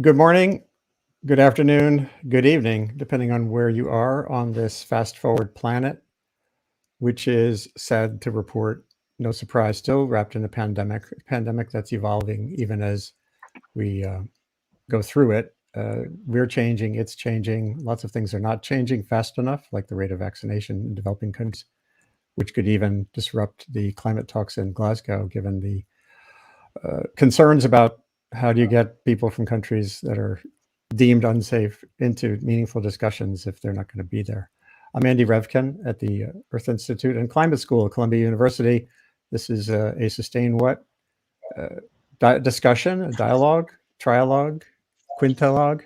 Good morning, good afternoon, good evening, depending on where you are on this fast forward planet, which is sad to report, no surprise, still wrapped in a pandemic that's evolving even as we go through it. We're changing, it's changing. Lots of things are not changing fast enough, like the rate of vaccination in developing countries, which could even disrupt the climate talks in Glasgow, given the concerns about how do you get people from countries that are deemed unsafe into meaningful discussions if they're not going to be there. I'm Andy Revkin at the Earth Institute and Climate School at Columbia University. This is a Sustain What discussion, a dialogue, trialogue, quintilogue.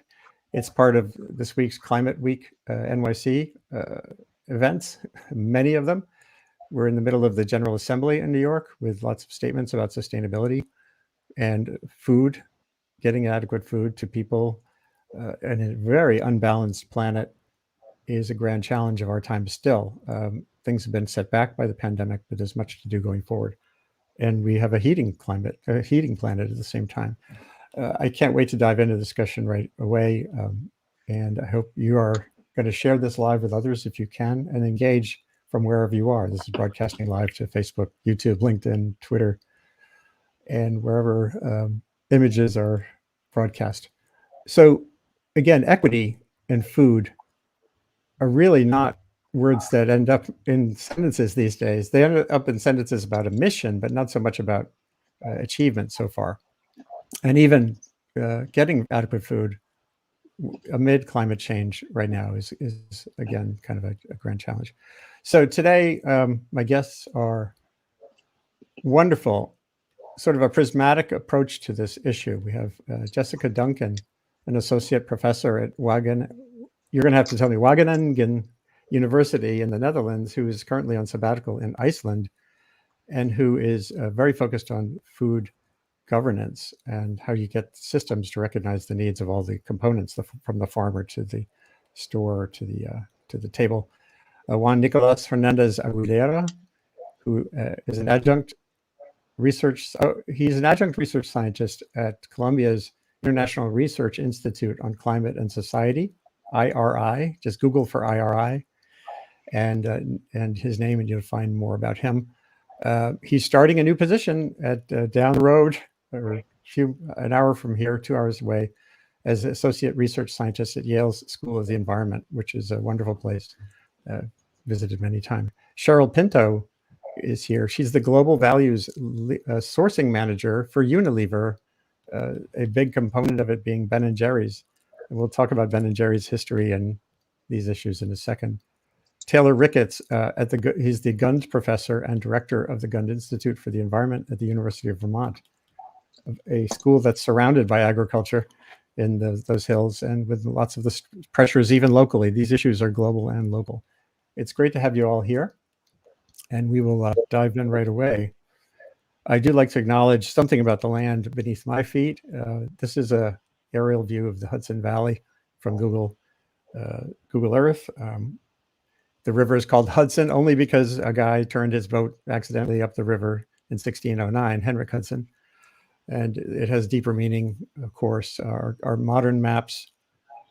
It's part of this week's Climate Week NYC events, many of them. We're in the middle of the General Assembly in New York with lots of statements about sustainability and food, getting adequate food to people in a very unbalanced planet is a grand challenge of our time still. Things have been set back by the pandemic, but there's much to do going forward. And we have a heating planet at the same time. I can't wait to dive into the discussion right away. And I hope you are going to share this live with others if you can and engage from wherever you are. This is broadcasting live to Facebook, YouTube, LinkedIn, Twitter, and wherever images are broadcast. So again, equity and food are really not words that end up in sentences these days. They end up in sentences about a mission, but not so much about achievement so far. And even getting adequate food amid climate change right now is again, kind of a grand challenge. So today, my guests are wonderful, sort of a prismatic approach to this issue. We have Jessica Duncan, an associate professor at Wageningen. You're going to have to tell me Wageningen University in the Netherlands, who is currently on sabbatical in Iceland, and who is very focused on food governance and how you get systems to recognize the needs of all the components, from the farmer to the store to the table. Juan Nicolas Hernandez Aguilera, who is an adjunct he's an adjunct research scientist at Columbia's International Research Institute on Climate and Society, IRI. Just Google for IRI, and his name, and you'll find more about him. He's starting a new position at down the road, or an hour from here, 2 hours away, as associate research scientist at Yale's School of the Environment, which is a wonderful place. Visited many times. Cheryl Pinto is here. She's the global values sourcing manager for Unilever, a big component of it being Ben & Jerry's. And we'll talk about Ben & Jerry's history and these issues in a second. Taylor Ricketts, he's the Gund professor and director of the Gund Institute for the Environment at the University of Vermont, a school that's surrounded by agriculture in those hills and with lots of the pressures even locally. These issues are global and local. It's great to have you all here, and we will dive in right away. I do like to acknowledge something about the land beneath my feet. This is a aerial view of the Hudson Valley from Google Earth. The river is called Hudson only because a guy turned his boat accidentally up the river in 1609, Henrik Hudson. And it has deeper meaning, of course. Our modern maps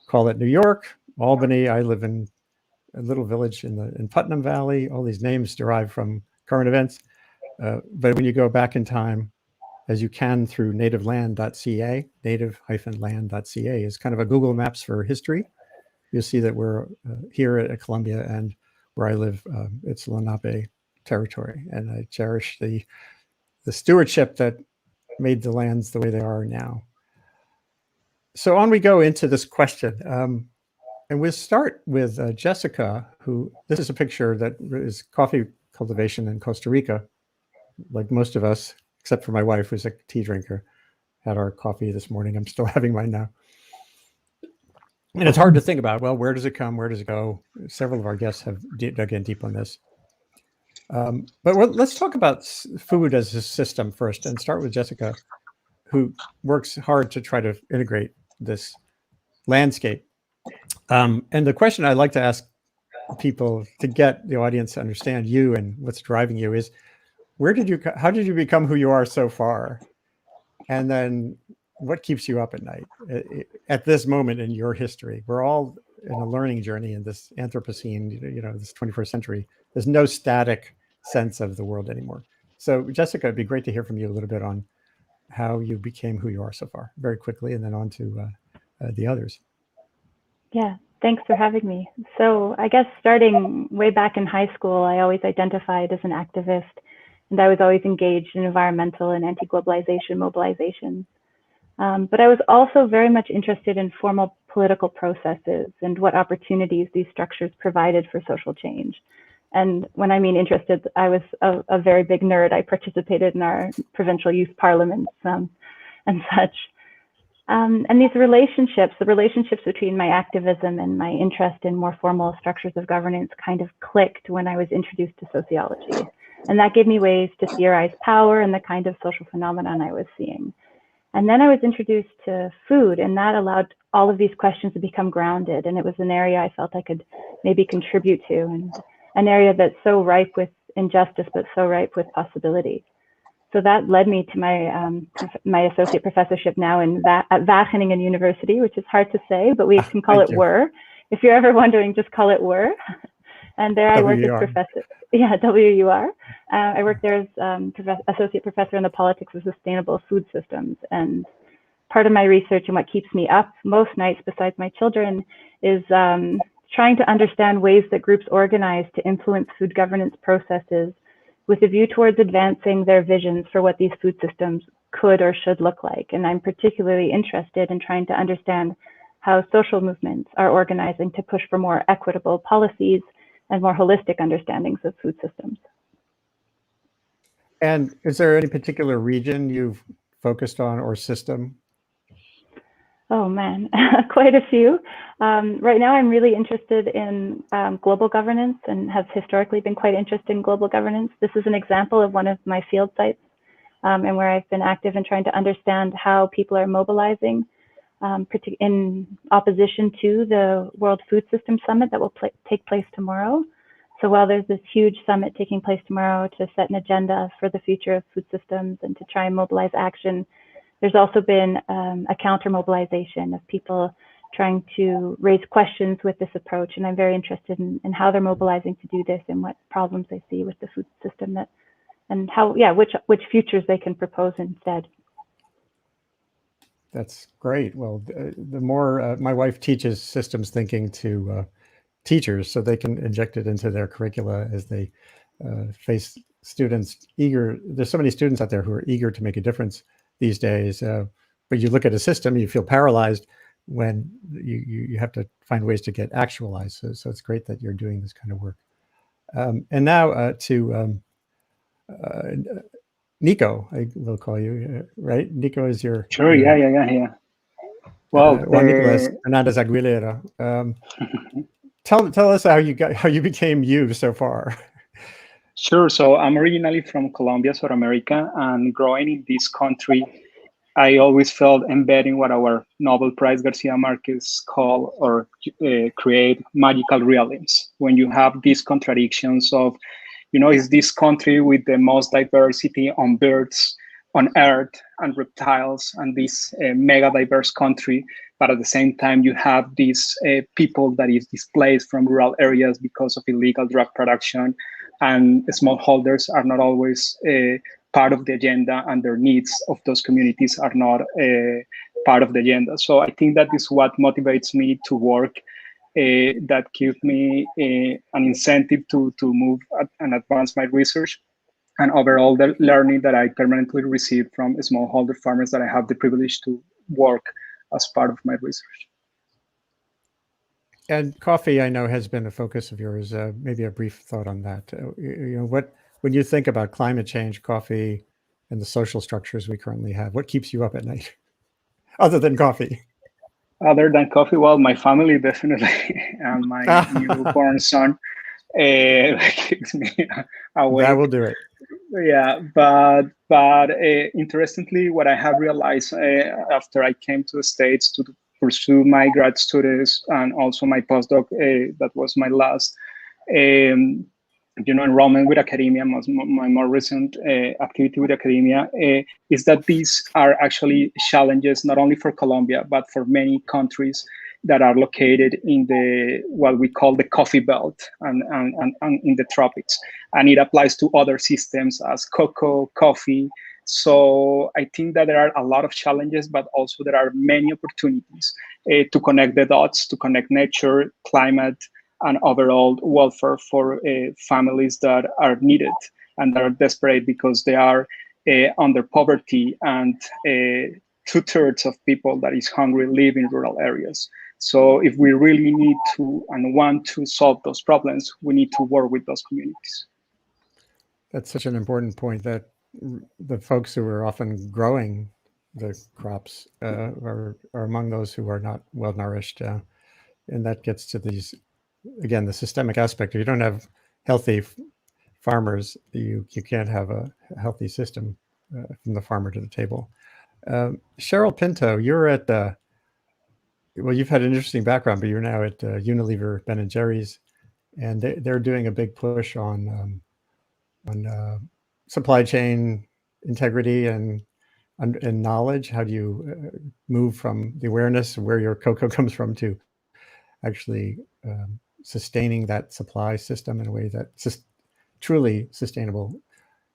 call it New York, Albany. I live in a little village in Putnam Valley. All these names derive from current events. But when you go back in time, as you can through nativeland.ca, native-land.ca is kind of a Google Maps for history. You'll see that we're here at Columbia, and where I live, it's Lenape territory. And I cherish the stewardship that made the lands the way they are now. So on we go into this question. And we'll start with Jessica, this is a picture that is coffee cultivation in Costa Rica. Like most of us, except for my wife, who's a tea drinker, had our coffee this morning. I'm still having mine now. And it's hard to think about, well, where does it come? Where does it go? Several of our guests have dug in deep on this. But let's talk about food as a system first, and start with Jessica, who works hard to try to integrate this landscape. And the question I'd like to ask people to get the audience to understand you and what's driving you is, how did you become who you are so far? And then what keeps you up at night at this moment in your history? We're all in a learning journey in this Anthropocene, this 21st century. There's no static sense of the world anymore. So Jessica, it'd be great to hear from you a little bit on how you became who you are so far, very quickly, and then on to the others. Yeah, thanks for having me. So I guess starting way back in high school, I always identified as an activist, and I was always engaged in environmental and anti-globalization mobilizations. But I was also very much interested in formal political processes and what opportunities these structures provided for social change. And when I mean interested, I was a very big nerd. I participated in our provincial youth parliaments and such. And these relationships, the relationships between my activism and my interest in more formal structures of governance kind of clicked when I was introduced to sociology. And that gave me ways to theorize power and the kind of social phenomenon I was seeing. And then I was introduced to food, and that allowed all of these questions to become grounded. And it was an area I felt I could maybe contribute to, and an area that's so ripe with injustice, but so ripe with possibility. So that led me to my associate professorship now at Wageningen University, which is hard to say, but we can call it WUR. If you're ever wondering, just call it WUR. And there I work as professor. Yeah, WUR. I work there as associate professor in the politics of sustainable food systems. And part of my research and what keeps me up most nights, besides my children, is trying to understand ways that groups organize to influence food governance processes with a view towards advancing their visions for what these food systems could or should look like. And I'm particularly interested in trying to understand how social movements are organizing to push for more equitable policies and more holistic understandings of food systems. And is there any particular region you've focused on or system? Oh man, quite a few. Right now I'm really interested in global governance and have historically been quite interested in global governance. This is an example of one of my field sites and where I've been active in trying to understand how people are mobilizing in opposition to the World Food System Summit that will take place tomorrow. So while there's this huge summit taking place tomorrow to set an agenda for the future of food systems and to try and mobilize action, there's also been a counter mobilization of people trying to raise questions with this approach. And I'm very interested in how they're mobilizing to do this and what problems they see with the food system and how, which futures they can propose instead. That's great. Well, the more my wife teaches systems thinking to teachers so they can inject it into their curricula as they face students eager. There's so many students out there who are eager to make a difference these days, but you look at a system, you feel paralyzed when you have to find ways to get actualized. So it's great that you're doing this kind of work. And now to Nico, I will call you, right? Nico is your... Sure, yeah. Well, Nicolas Hernandez Aguilera. Tell us how you became you so far. Sure. So I'm originally from Colombia, South America, and growing in this country, I always felt embedded in what our Nobel Prize Garcia Marquez call or create magical realisms. When you have these contradictions of, it's this country with the most diversity on birds on Earth and reptiles, and this mega diverse country, but at the same time you have these people that is displaced from rural areas because of illegal drug production, and smallholders are not always part of the agenda, and their needs of those communities are not part of the agenda. So I think that is what motivates me to work, that gives me an incentive to move and advance my research, and overall the learning that I permanently receive from smallholder farmers that I have the privilege to work as part of my research. And coffee, I know, has been a focus of yours. Maybe a brief thought on that. When you think about climate change, coffee, and the social structures we currently have, what keeps you up at night, other than coffee? Other than coffee, well, my family definitely, and my newborn son keeps me awake. That will do it. Yeah, but interestingly, what I have realized after I came to the States to pursue my grad studies and also my postdoc, that was my last, enrollment with academia, my more recent activity with academia, is that these are actually challenges not only for Colombia, but for many countries that are located in the what we call the coffee belt and in the tropics. And it applies to other systems as cocoa, coffee. So I think that there are a lot of challenges, but also there are many opportunities to connect the dots, to connect nature, climate, and overall welfare for families that are needed and that are desperate because they are under poverty, and 2/3 of people that is hungry live in rural areas. So if we really need to and want to solve those problems, we need to work with those communities. That's such an important point, that the folks who are often growing the crops are among those who are not well nourished. And that gets to these, again, the systemic aspect. If you don't have healthy farmers, you can't have a healthy system from the farmer to the table. Cheryl Pinto, you're at, well, you've had an interesting background, but you're now at Unilever Ben & Jerry's, and they're doing a big push on supply chain integrity and knowledge. How do you move from the awareness of where your cocoa comes from to actually sustaining that supply system in a way that's truly sustainable?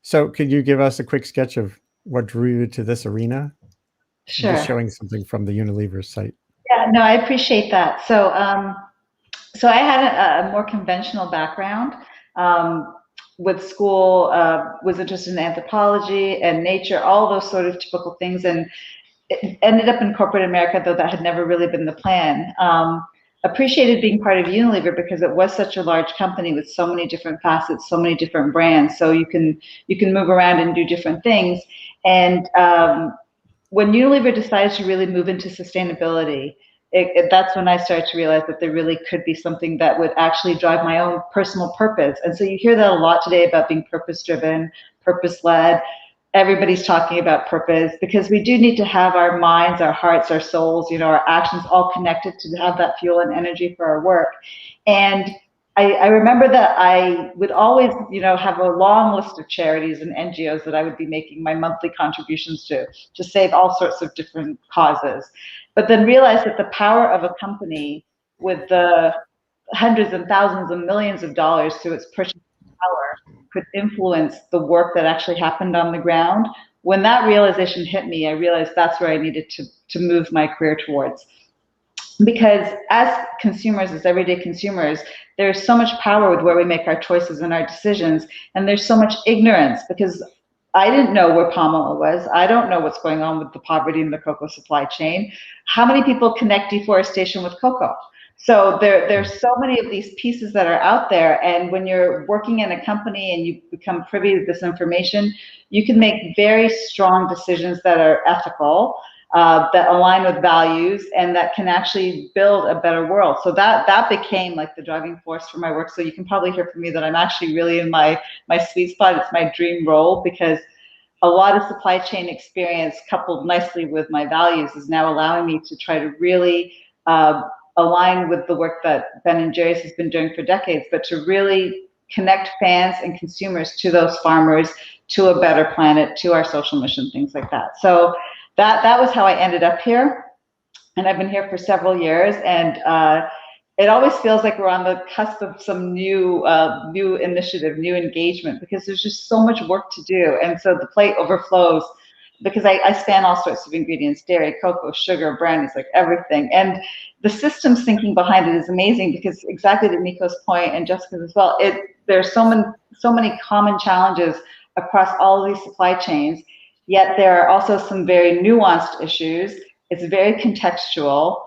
So could you give us a quick sketch of what drew you to this arena? Sure. Just showing something from the Unilever site. Yeah, no, I appreciate that. So, so I had a more conventional background. With school, was interested in anthropology and nature, all those sort of typical things, and it ended up in corporate America, though that had never really been the plan. Appreciated being part of Unilever because it was such a large company with so many different facets, so many different brands. So you can move around and do different things. And when Unilever decided to really move into sustainability, that's when I started to realize that there really could be something that would actually drive my own personal purpose. And so you hear that a lot today about being purpose-driven, purpose-led. Everybody's talking about purpose because we do need to have our minds, our hearts, our souls, our actions all connected to have that fuel and energy for our work. And I remember that I would always, have a long list of charities and NGOs that I would be making my monthly contributions to save all sorts of different causes. But then realized that the power of a company with the hundreds and thousands and millions of dollars through its purchasing power could influence the work that actually happened on the ground. When that realization hit me, I realized that's where I needed to move my career towards. Because as consumers, as everyday consumers, there's so much power with where we make our choices and our decisions, and there's so much ignorance because I didn't know where palm oil was. I don't know what's going on with the poverty in the cocoa supply chain. How many people connect deforestation with cocoa? So there's so many of these pieces that are out there, and when you're working in a company and you become privy to this information, you can make very strong decisions that are ethical, that align with values, and that can actually build a better world. So that became like the driving force for my work. So you can probably hear from me that I'm actually really in my sweet spot. It's my dream role because a lot of supply chain experience coupled nicely with my values is now allowing me to try to really align with the work that Ben & Jerry's has been doing for decades, but to really connect fans and consumers to those farmers, to a better planet, to our social mission, things like that. So that was how I ended up here, and I've been here for several years, and it always feels like we're on the cusp of some new initiative, new engagement, because there's just so much work to do, and so the plate overflows because I span all sorts of ingredients: dairy, cocoa, sugar, brandies, like everything. And the systems thinking behind it is amazing because exactly to Nico's point and Jessica's as well, there's so many common challenges across all of these supply chains. Yet there are also some very nuanced issues. It's very contextual.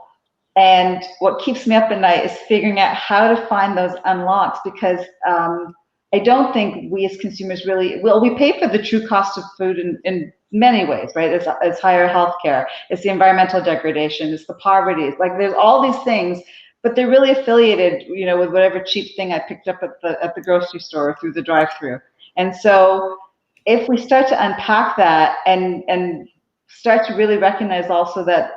And what keeps me up at night is figuring out how to find those unlocks, because I don't think we as consumers really, we pay for the true cost of food in many ways, right? It's higher healthcare, it's the environmental degradation, it's the poverty, it's like there's all these things, but they're really affiliated, with whatever cheap thing I picked up at the grocery store or through the drive-through. And so if we start to unpack that and start to really recognize also that,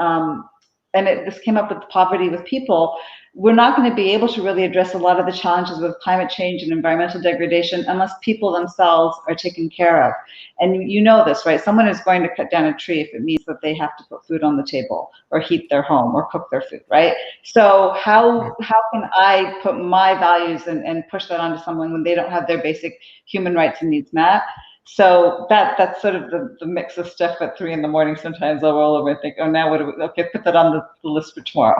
this came up with poverty with people, we're not going to be able to really address a lot of the challenges with climate change and environmental degradation unless people themselves are taken care of. And you know this, right? Someone is going to cut down a tree if it means that they have to put food on the table or heat their home or cook their food, right? So how can I put my values and push that onto someone when they don't have their basic human rights and needs met? So that's sort of the mix of stuff at 3 a.m. Sometimes I'll roll over and think, oh, now what do we, okay, put that on the list for tomorrow.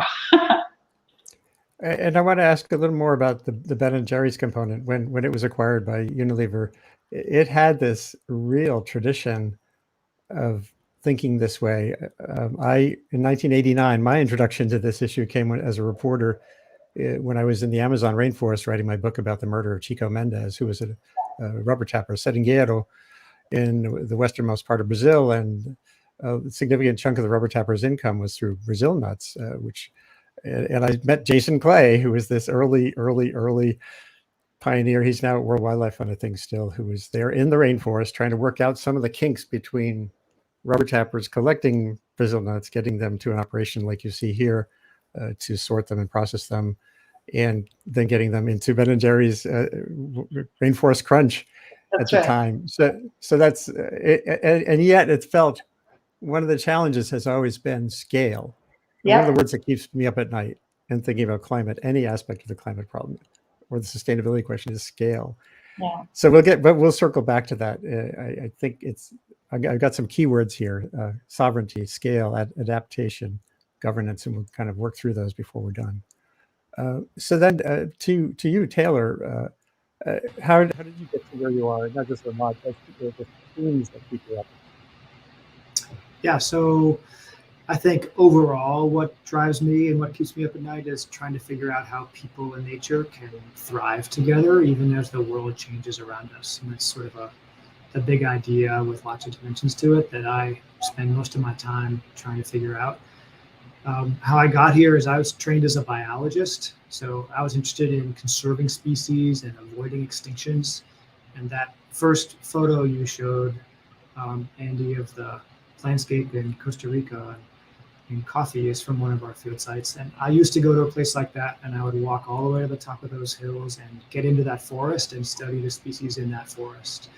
And I want to ask a little more about the Ben & Jerry's component. When it was acquired by Unilever, it had this real tradition of thinking this way. In 1989, my introduction to this issue came as a reporter when I was in the Amazon rainforest writing my book about the murder of Chico Mendes, who was a rubber tapper, seringueiro, in the westernmost part of Brazil. And a significant chunk of the rubber tapper's income was through Brazil nuts, and I met Jason Clay, who was this early pioneer. He's now at World Wildlife Fund, I think, still, who was there in the rainforest trying to work out some of the kinks between rubber tappers collecting Brazil nuts, getting them to an operation like you see here to sort them and process them, and then getting them into Ben & Jerry's Rainforest Crunch at the time. So that's it, and yet it's felt one of the challenges has always been scale. One of the words that keeps me up at night and thinking about climate, any aspect of the climate problem or the sustainability question, is scale. Yeah. So we'll circle back to that. I think I've got some keywords here: sovereignty, scale, adaptation, governance, and we'll kind of work through those before we're done. So then, to you, Taylor, how did you get to where you are? Not just Vermont, but the themes that keep you up. Yeah. So I think overall what drives me and what keeps me up at night is trying to figure out how people and nature can thrive together, even as the world changes around us. And that's sort of a big idea with lots of dimensions to it that I spend most of my time trying to figure out. How I got here is I was trained as a biologist. So I was interested in conserving species and avoiding extinctions. And that first photo you showed, Andy, of the landscape in Costa Rica and coffee is from one of our field sites. And I used to go to a place like that, and I would walk all the way to the top of those hills and get into that forest and study the species in that forest,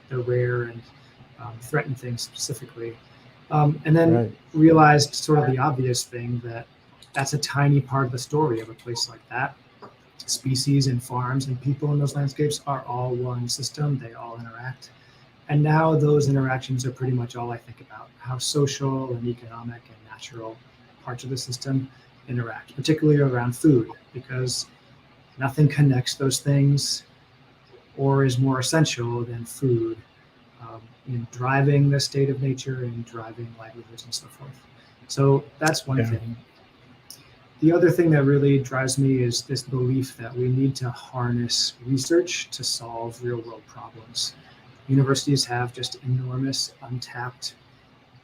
the rare and threatened things specifically. And then realized sort of the obvious thing that that's a tiny part of the story of a place like that. Species and farms and people in those landscapes are all one system. They all interact. And now those interactions are pretty much all I think about, how social and economic and natural parts of the system interact, particularly around food, because nothing connects those things or is more essential than food in driving the state of nature and driving livelihoods and so forth. So that's one thing. The other thing that really drives me is this belief that we need to harness research to solve real world problems. Universities have just enormous untapped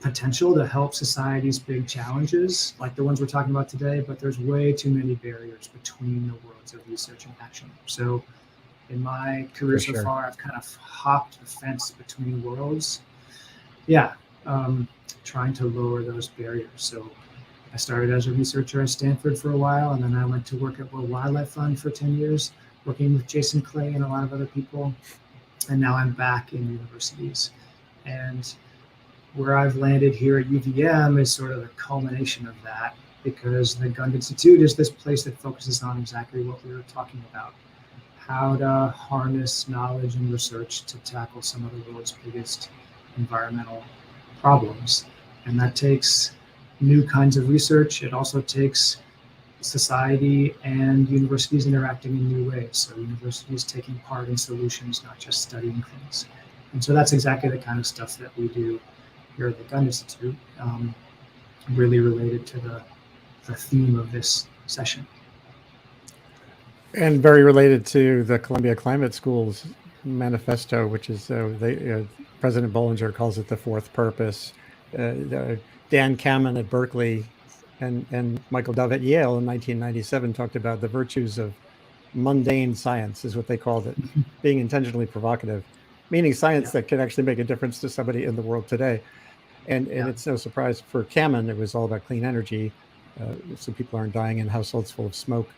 potential to help society's big challenges, like the ones we're talking about today, but there's way too many barriers between the worlds of research and action. So in my career so far, I've kind of hopped the fence between worlds. Trying to lower those barriers. So I started as a researcher at Stanford for a while, and then I went to work at World Wildlife Fund for 10 years, working with Jason Clay and a lot of other people. And now I'm back in universities. And where I've landed here at UVM is sort of the culmination of that, because the Gund Institute is this place that focuses on exactly what we were talking about, how to harness knowledge and research to tackle some of the world's biggest environmental problems. And that takes new kinds of research. It also takes society and universities interacting in new ways. So universities taking part in solutions, not just studying things. And so that's exactly the kind of stuff that we do here at the Gund Institute, really related to the theme of this session. And very related to the Columbia Climate School's manifesto, which is President Bollinger calls it the fourth purpose. Dan Kamen at Berkeley and Michael Dove at Yale in 1997 talked about the virtues of mundane science, is what they called it, being intentionally provocative, meaning science that can actually make a difference to somebody in the world today. And it's no surprise for Kamen, it was all about clean energy, so people aren't dying in households full of smoke.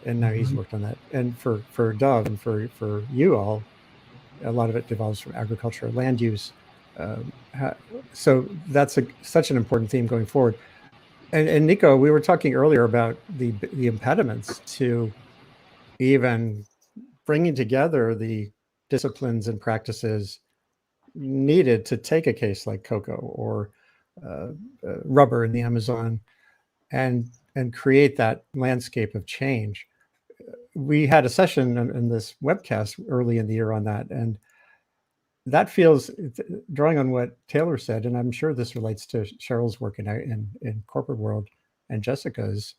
and now he's worked on that. And for Dove and for you all, a lot of it devolves from agriculture, land use. So that's such an important theme going forward. And Nico, we were talking earlier about the impediments to even bringing together the disciplines and practices needed to take a case like cocoa or rubber in the Amazon and create that landscape of change. We had a session in this webcast early in the year on that, and that feels, drawing on what Taylor said, and I'm sure this relates to Cheryl's work in corporate world and Jessica's.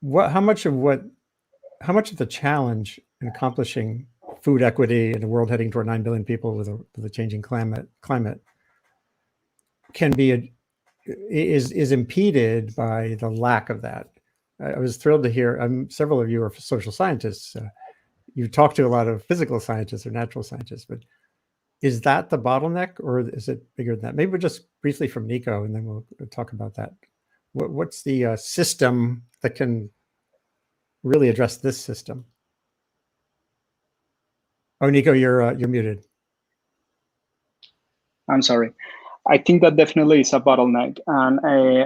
How much of the challenge in accomplishing food equity in a world heading toward 9 billion people with a changing climate can be is impeded by the lack of that? I was thrilled to hear several of you are social scientists. You talk to a lot of physical scientists or natural scientists, but is that the bottleneck, or is it bigger than that? Maybe just briefly from Nico, and then we'll talk about that. What's the system that can really address this system? Oh, Nico, you're muted. I'm sorry. I think that definitely is a bottleneck, and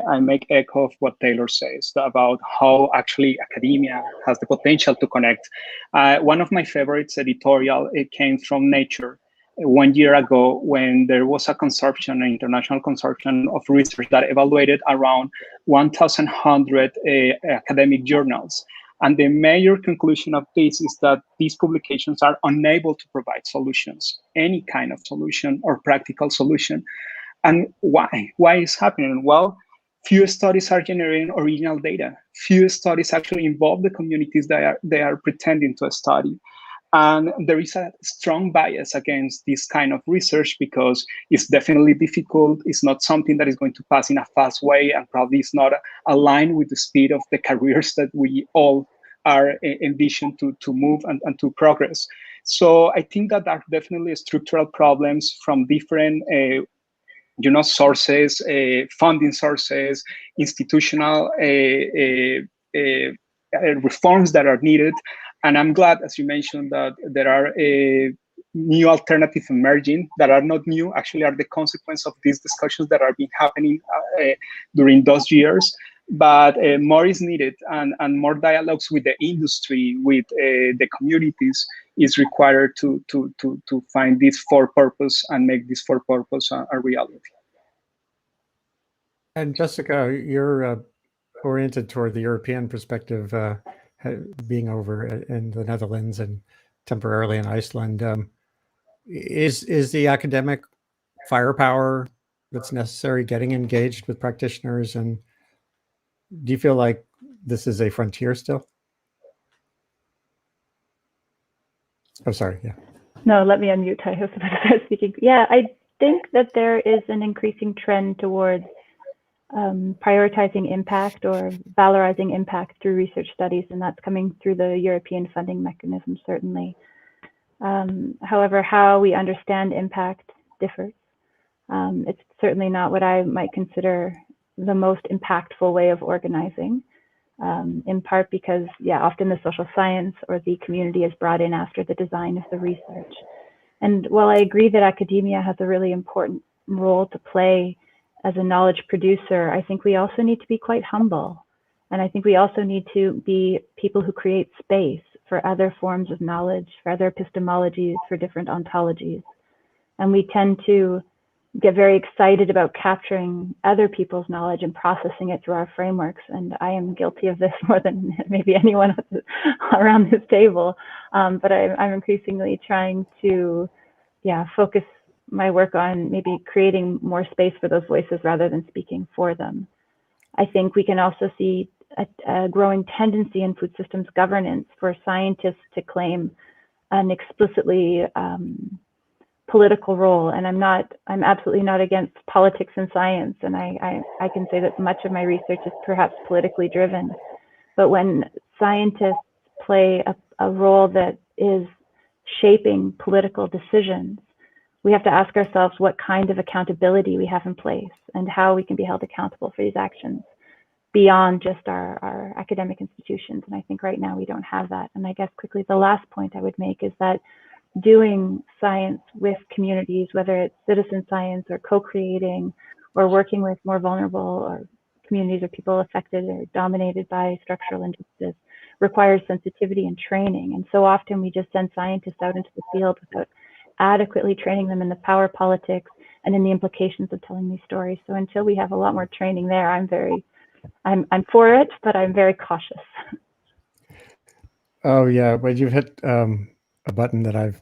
I make echo of what Taylor says about how actually academia has the potential to connect. One of my favorites editorial, it came from Nature 1 year ago, when there was an international consortium of research that evaluated around 1,100 academic journals. And the major conclusion of this is that these publications are unable to provide solutions, any kind of solution or practical solution. And why? Why is happening? Well, few studies are generating original data. Few studies actually involve the communities they are pretending to study. And there is a strong bias against this kind of research because it's definitely difficult. It's not something that is going to pass in a fast way, and probably is not aligned with the speed of the careers that we all are envisioned to move and to progress. So I think that there are definitely structural problems from different sources, funding sources, institutional reforms that are needed. And I'm glad, as you mentioned, that there are new alternatives emerging that are not new, actually are the consequence of these discussions that are been happening during those years. But more is needed, and more dialogues with the industry, with the communities is required to find this for purpose and make this for purpose a reality. And Jessica, you're oriented toward the European perspective, being over in the Netherlands and temporarily in Iceland. Is the academic firepower that's necessary getting engaged with practitioners, and do you feel like this is a frontier still? Oh, sorry. Yeah. No, let me unmute. I was about to start speaking. Yeah, I think that there is an increasing trend towards prioritizing impact or valorizing impact through research studies, and that's coming through the European funding mechanism, certainly. However, how we understand impact differs. It's certainly not what I might consider the most impactful way of organizing, in part because, often the social science or the community is brought in after the design of the research. And while I agree that academia has a really important role to play as a knowledge producer, I think we also need to be quite humble. And I think we also need to be people who create space for other forms of knowledge, for other epistemologies, for different ontologies. And we tend to get very excited about capturing other people's knowledge and processing it through our frameworks. And I am guilty of this more than maybe anyone around this table. But I'm increasingly trying to, focus my work on maybe creating more space for those voices rather than speaking for them. I think we can also see a growing tendency in food systems governance for scientists to claim an explicitly political role. And I'm absolutely not against politics and science. And I can say that much of my research is perhaps politically driven. But when scientists play a role that is shaping political decisions, we have to ask ourselves what kind of accountability we have in place and how we can be held accountable for these actions. beyond just our academic institutions. And I think right now we don't have that. And I guess quickly, the last point I would make is that doing science with communities, whether it's citizen science or co-creating or working with more vulnerable or communities or people affected or dominated by structural injustice, requires sensitivity and training. And so often we just send scientists out into the field without adequately training them in the power politics and in the implications of telling these stories. So until we have a lot more training there, I'm for it, but I'm very cautious. Oh yeah, but you've hit a button that I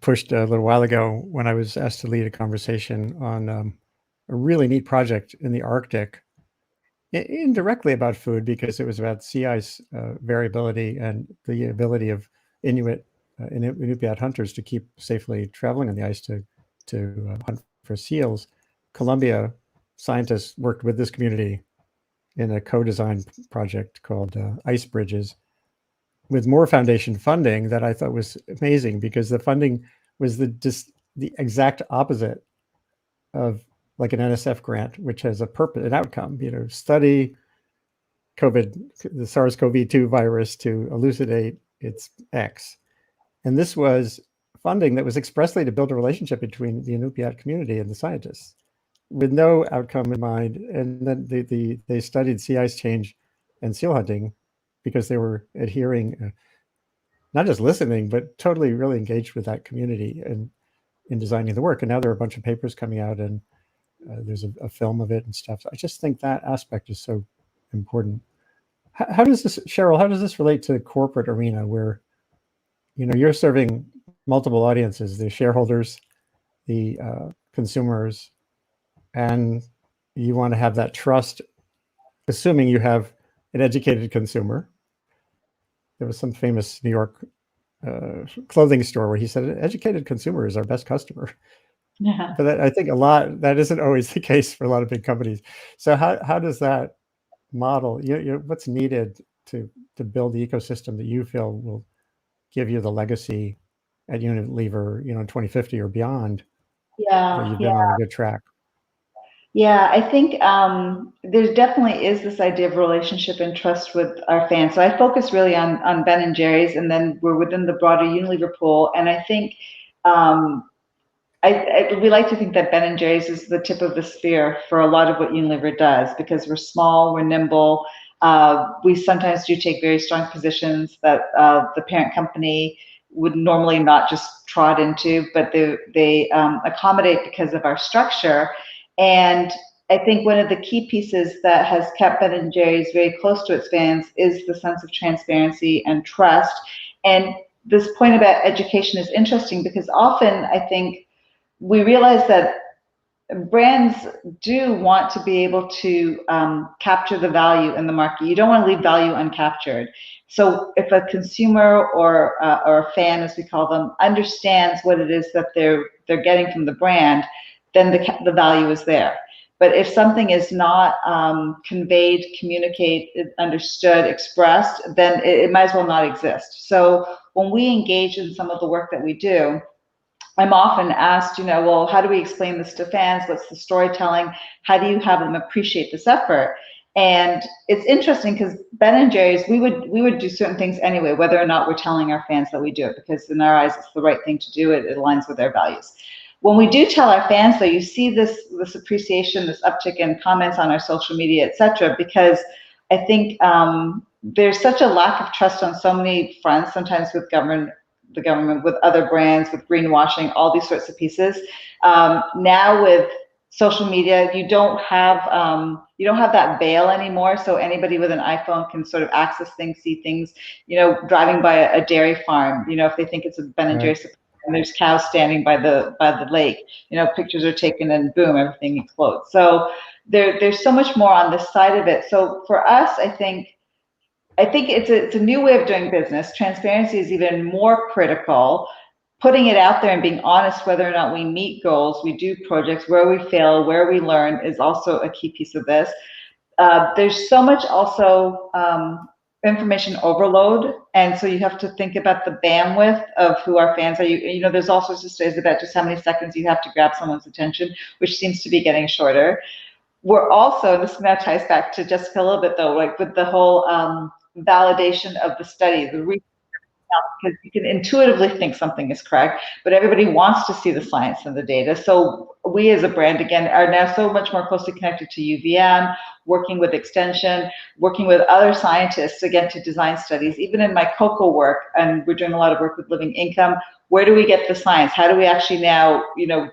pushed a little while ago when I was asked to lead a conversation on a really neat project in the Arctic, indirectly about food, because it was about sea ice variability and the ability of Inupiat hunters to keep safely traveling on the ice to hunt for seals. Columbia scientists worked with this community in a co-design project called Ice Bridges, with more foundation funding that I thought was amazing, because the funding was the exact opposite of like an NSF grant, which has a purpose, an outcome, study the SARS-CoV-2 virus to elucidate its X. And this was funding that was expressly to build a relationship between the Inupiat community and the scientists, with no outcome in mind. And then they studied sea ice change and seal hunting because they were adhering, not just listening, but totally really engaged with that community and in designing the work. And now there are a bunch of papers coming out, and there's a film of it and stuff. So I just think that aspect is so important. How does this, Cheryl, how does this relate to the corporate arena where, you're serving multiple audiences, the shareholders, the consumers, and you want to have that trust, assuming you have an educated consumer. There was some famous New York clothing store where he said, an educated consumer is our best customer. Yeah. But I think that isn't always the case for a lot of big companies. So how does that model, what's needed to build the ecosystem that you feel will give you the legacy at Unilever, in 2050 or beyond? That you've been on a good track. Yeah, I think there definitely is this idea of relationship and trust with our fans. So I focus really on Ben and Jerry's, and then we're within the broader Unilever pool. And I think we like to think that Ben and Jerry's is the tip of the spear for a lot of what Unilever does, because we're small, we're nimble. We sometimes do take very strong positions that the parent company would normally not just trot into, but they accommodate because of our structure. And I think one of the key pieces that has kept Ben & Jerry's very close to its fans is the sense of transparency and trust. And this point about education is interesting, because often I think we realize that brands do want to be able to capture the value in the market. You don't want to leave value uncaptured. So if a consumer or a fan, as we call them, understands what it is that they're getting from the brand, then the value is there. But if something is not conveyed, communicated, understood, expressed, then it might as well not exist. So when we engage in some of the work that we do, I'm often asked, well, how do we explain this to fans? What's the storytelling? How do you have them appreciate this effort? And it's interesting, because Ben & Jerry's, we would do certain things anyway, whether or not we're telling our fans that we do it, because in our eyes, it's the right thing to do. It aligns with their values. When we do tell our fans, though, you see this appreciation, this uptick in comments on our social media, et cetera, because I think there's such a lack of trust on so many fronts, sometimes with the government, with other brands, with greenwashing, all these sorts of pieces. Now with social media, you don't have that veil anymore. So anybody with an iPhone can sort of access things, see things. Driving by a dairy farm, if they think it's a Ben and Jerry's, and there's cows standing by the lake, pictures are taken, and boom, everything explodes. So there's so much more on this side of it. So for us, I think it's a new way of doing business. Transparency is even more critical. Putting it out there and being honest whether or not we meet goals, we do projects, where we fail, where we learn, is also a key piece of this. There's so much also information overload, and so you have to think about the bandwidth of who our fans are. There's all sorts of studies about just how many seconds you have to grab someone's attention, which seems to be getting shorter. we're also, this now ties back to Jessica a little bit though, like with the whole validation of the study, the research, because you can intuitively think something is correct, but everybody wants to see the science and the data. So we as a brand, again, are now so much more closely connected to UVM, working with extension, working with other scientists, again, to design studies. Even in my cocoa work, and we're doing a lot of work with living income, where do we get the science? How do we actually now,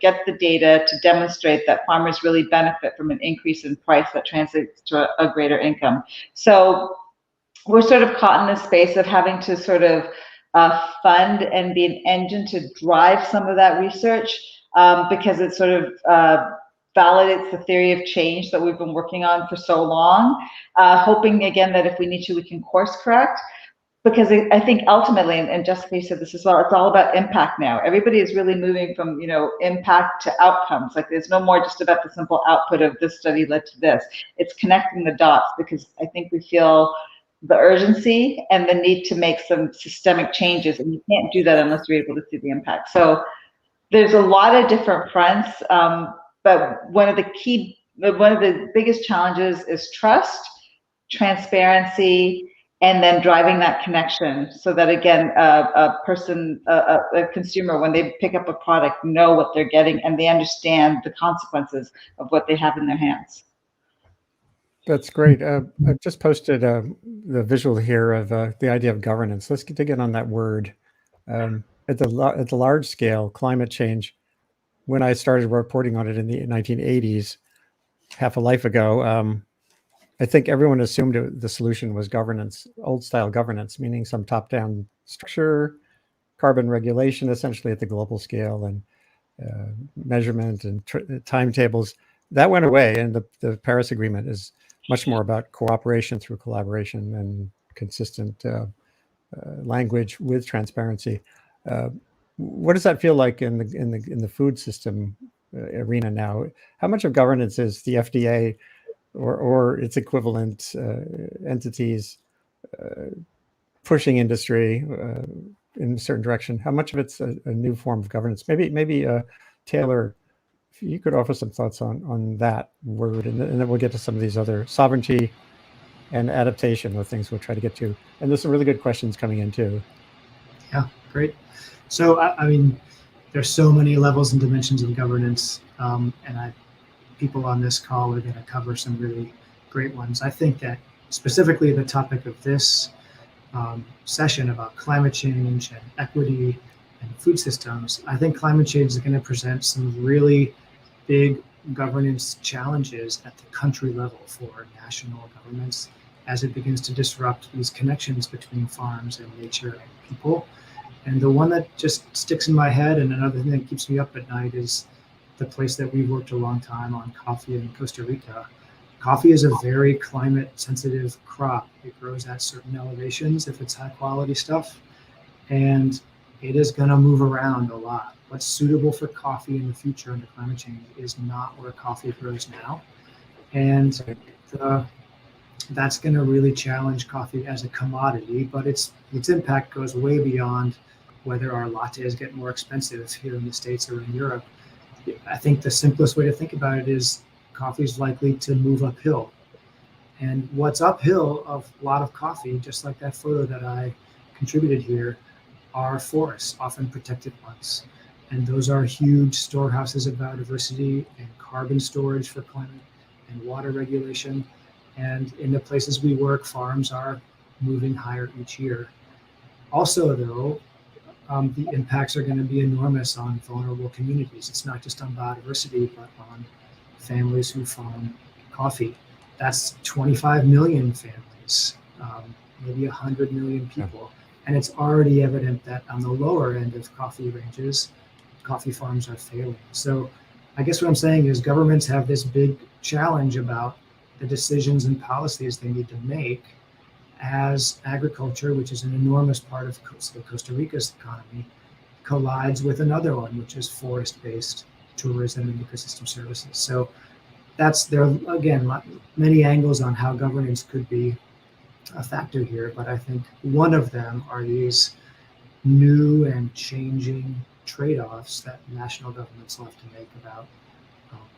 get the data to demonstrate that farmers really benefit from an increase in price that translates to a greater income? So we're sort of caught in this space of having to sort of fund and be an engine to drive some of that research, because it sort of validates the theory of change that we've been working on for so long, hoping again that if we need to, we can course correct. Because I think ultimately, and Jessica said this as well, it's all about impact now. Everybody is really moving from impact to outcomes. Like there's no more just about the simple output of this study led to this. It's connecting the dots, because I think we feel the urgency and the need to make some systemic changes, and you can't do that unless you're able to see the impact. So there's a lot of different fronts, but one of the biggest challenges is trust, transparency, and then driving that connection so that, again, a consumer, when they pick up a product, know what they're getting and they understand the consequences of what they have in their hands. That's great. I've just posted the visual here of the idea of governance. Let's dig in on that word. At the large scale, climate change, when I started reporting on it in the 1980s, half a life ago, I think everyone assumed the solution was governance, old style governance, meaning some top-down structure, carbon regulation, essentially at the global scale, and measurement and timetables. That went away, and the Paris Agreement is much more about cooperation through collaboration and consistent language with transparency. What does that feel like in the food system arena now? How much of governance is the FDA or its equivalent entities pushing industry in a certain direction? How much of it's a new form of governance? Maybe Taylor, if you could offer some thoughts on that word, and then we'll get to some of these other sovereignty and adaptation, the things we'll try to get to. And there's some really good questions coming in too. Yeah, great. So, I mean, there's so many levels and dimensions of governance, and people on this call are going to cover some really great ones. I think that specifically the topic of this session about climate change and equity and food systems, I think climate change is going to present some really big governance challenges at the country level for national governments as it begins to disrupt these connections between farms and nature and people. And the one that just sticks in my head, and another thing that keeps me up at night, is the place that we've worked a long time on, coffee in Costa Rica. Coffee is a very climate sensitive crop. It grows at certain elevations if it's high quality stuff, and it is going to move around a lot. What's suitable for coffee in the future under climate change is not where coffee grows now. And that's going to really challenge coffee as a commodity, but its impact goes way beyond whether our lattes get more expensive here in the States or in Europe. I think the simplest way to think about it is coffee is likely to move uphill. And what's uphill of a lot of coffee, just like that photo that I contributed here, are forests, often protected ones. And those are huge storehouses of biodiversity and carbon storage for climate and water regulation. And in the places we work, farms are moving higher each year. Also, though, the impacts are going to be enormous on vulnerable communities. It's not just on biodiversity, but on families who farm coffee. That's 25 million families, maybe 100 million people. And it's already evident that on the lower end of coffee ranges, coffee farms are failing. So I guess what I'm saying is governments have this big challenge about the decisions and policies they need to make as agriculture, which is an enormous part of Costa Rica's economy, collides with another one, which is forest-based tourism and ecosystem services. So there are, again, many angles on how governance could be a factor here, but I think one of them are these new and changing trade-offs that national governments will have to make about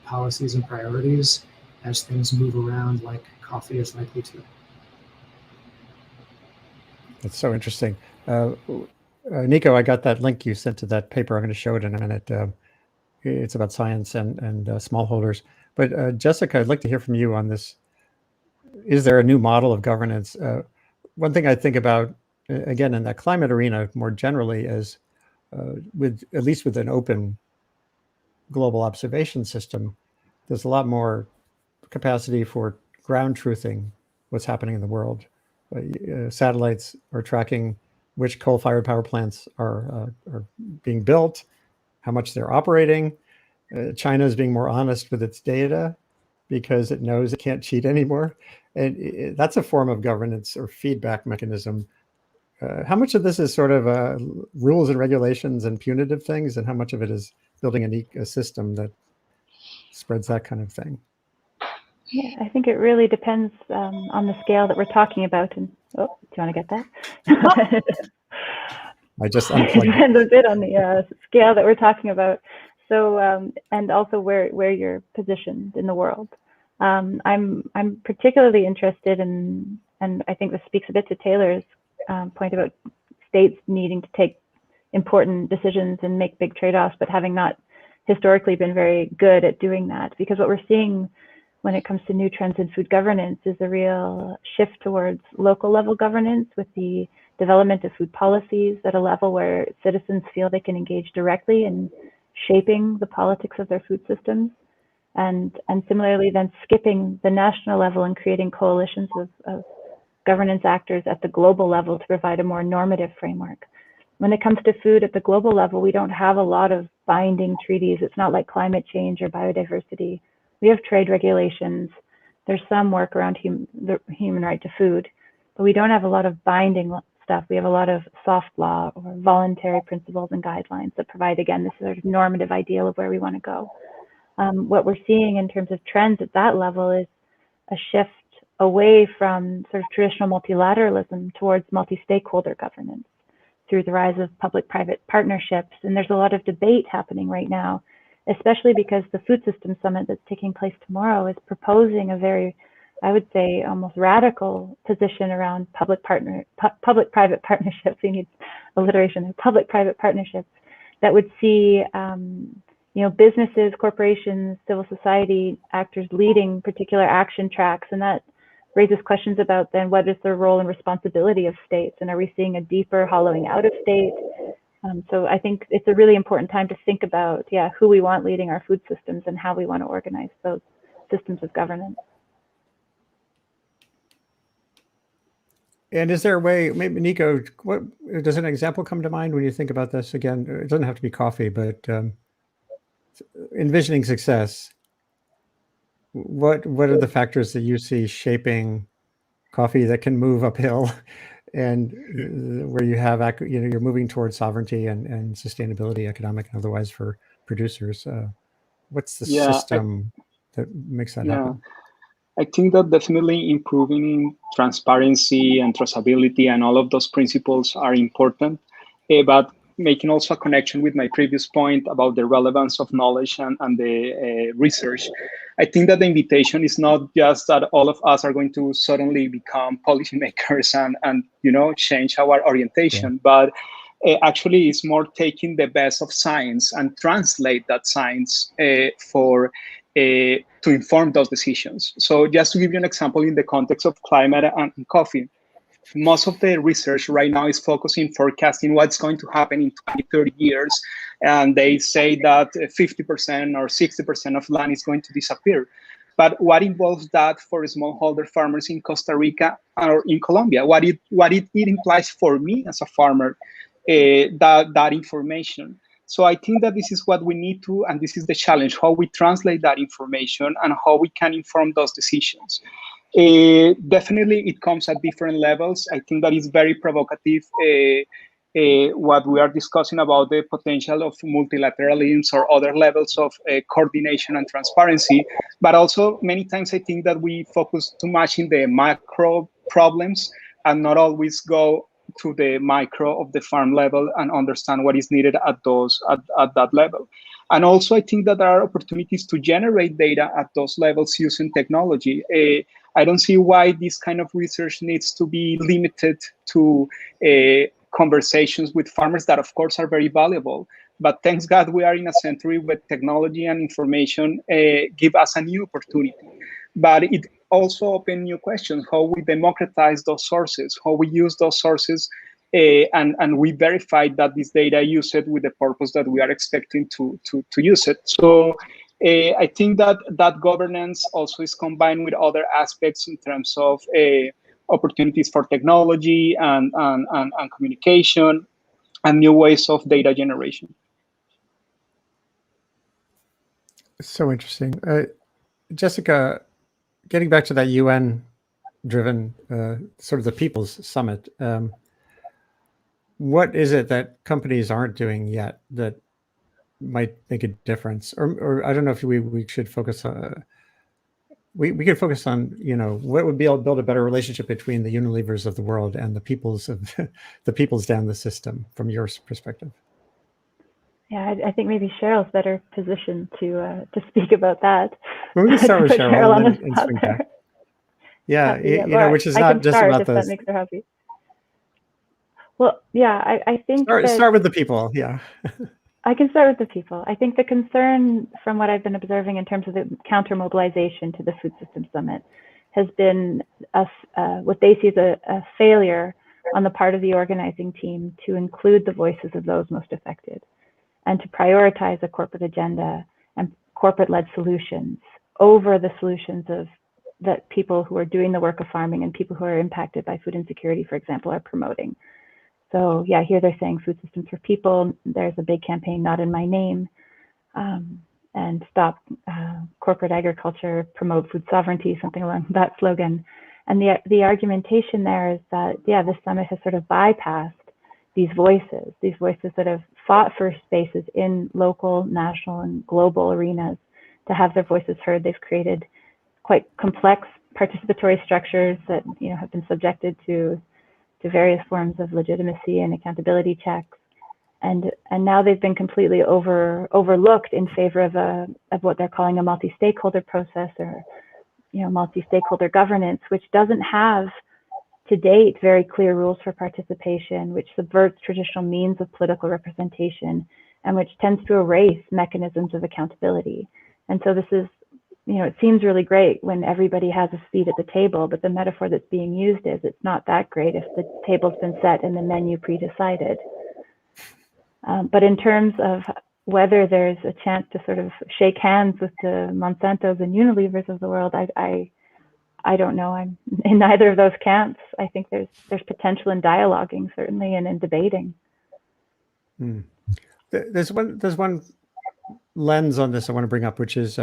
policies and priorities as things move around like coffee is likely to. That's so interesting. Nico, I got that link you sent to that paper. I'm going to show it in a minute. It's about science and smallholders. But Jessica, I'd like to hear from you on this. Is there a new model of governance? One thing I think about, again, in that climate arena more generally, is at least with an open global observation system, there's a lot more capacity for ground truthing what's happening in the world. Satellites are tracking which coal-fired power plants are being built, how much they're operating. China is being more honest with its data because it knows it can't cheat anymore. And that's a form of governance or feedback mechanism. How much of this is sort of rules and regulations and punitive things, and how much of it is building a system that spreads that kind of thing? Yeah, I think it really depends on the scale that we're talking about. And oh, do you want to get that? I just It unplugged. depends a bit on the scale that we're talking about. So, and also where you're positioned in the world. I'm particularly interested in, and I think this speaks a bit to Taylor's point about states needing to take important decisions and make big trade-offs, but having not historically been very good at doing that. Because what we're seeing when it comes to new trends in food governance is a real shift towards local level governance, with the development of food policies at a level where citizens feel they can engage directly in shaping the politics of their food systems. And similarly then skipping the national level and creating coalitions of governance actors at the global level to provide a more normative framework. When it comes to food at the global level, we don't have a lot of binding treaties. It's not like climate change or biodiversity. We have trade regulations. There's some work around the human right to food, but we don't have a lot of binding stuff. We have a lot of soft law or voluntary principles and guidelines that provide, again, this sort of normative ideal of where we want to go. What we're seeing in terms of trends at that level is a shift away from sort of traditional multilateralism towards multi-stakeholder governance through the rise of public-private partnerships. And there's a lot of debate happening right now, especially because the Food Systems Summit that's taking place tomorrow is proposing a very, I would say, almost radical position around public-private partnerships. We need alliteration there, public-private partnerships that would see businesses, corporations, civil society actors leading particular action tracks. And that raises questions about then what is the role and responsibility of states, and are we seeing a deeper hollowing out of state? So I think it's a really important time to think about, who we want leading our food systems and how we want to organize those systems of governance. And is there a way, maybe Nico, what does an example come to mind when you think about this? Again, it doesn't have to be coffee, but envisioning success, what are the factors that you see shaping coffee that can move uphill, and where you have, you're moving towards sovereignty and sustainability, economic and otherwise, for producers? What's the system that makes that happen? I think that definitely improving transparency and traceability and all of those principles are important, but making also a connection with my previous point about the relevance of knowledge and the research. I think that the invitation is not just that all of us are going to suddenly become policymakers and change our orientation, but actually it's more taking the best of science and translate that science to inform those decisions. So just to give you an example in the context of climate and coffee, most of the research right now is focusing forecasting what's going to happen in 20, 30 years. And they say that 50% or 60% of land is going to disappear. But what involves that for smallholder farmers in Costa Rica or in Colombia? What it implies for me as a farmer, that information. So I think that this is what we need to, and this is the challenge, how we translate that information and how we can inform those decisions. Definitely it comes at different levels. I think that is very provocative, what we are discussing about the potential of multilateralism or other levels of coordination and transparency. But also many times I think that we focus too much in the macro problems and not always go to the micro of the farm level and understand what is needed at that level. And also, I think that there are opportunities to generate data at those levels using technology. I don't see why this kind of research needs to be limited to conversations with farmers that, of course, are very valuable. But thanks God, we are in a century where technology and information give us a new opportunity. But it also opens new questions: how we democratize those sources, how we use those sources, and we verify that this data use it with the purpose that we are expecting to use it. So I think that governance also is combined with other aspects in terms of opportunities for technology and communication and new ways of data generation. So interesting. Jessica, getting back to that UN-driven sort of the People's Summit, what is it that companies aren't doing yet that might make a difference? Or I don't know if we should focus on, we could focus on, what would be able to build a better relationship between the Unilevers of the world and the peoples of the peoples down the system from your perspective. Yeah, I think maybe Cheryl's better positioned to speak about that. Well, we can start with Cheryl and then on swing back. Yeah, well, which is I not can just start about if that makes her happy. Well, yeah, I think start with the people. Yeah. I can start with the people. I think the concern from what I've been observing in terms of the counter mobilization to the Food Systems Summit has been what they see as a failure on the part of the organizing team to include the voices of those most affected and to prioritize a corporate agenda and corporate-led solutions over the solutions of that people who are doing the work of farming and people who are impacted by food insecurity, for example, are promoting. So yeah, here they're saying food systems for people. There's a big campaign, Not in My Name, and Stop Corporate Agriculture, Promote Food Sovereignty, something along that slogan. And the argumentation there is that, yeah, this summit has sort of bypassed these voices that have fought for spaces in local, national, and global arenas to have their voices heard. They've created quite complex participatory structures that have been subjected to various forms of legitimacy and accountability checks, and now they've been completely overlooked in favor of what they're calling a multi-stakeholder process, or multi-stakeholder governance, which doesn't have to date very clear rules for participation, which subverts traditional means of political representation, and which tends to erase mechanisms of accountability. And so this is, it seems really great when everybody has a seat at the table, but the metaphor that's being used is it's not that great if the table's been set and the menu pre-decided. But in terms of whether there's a chance to sort of shake hands with the Monsantos and Unilevers of the world, I don't know. I'm in neither of those camps. I think there's potential in dialoguing, certainly, and in debating. There's one lens on this I want to bring up, which is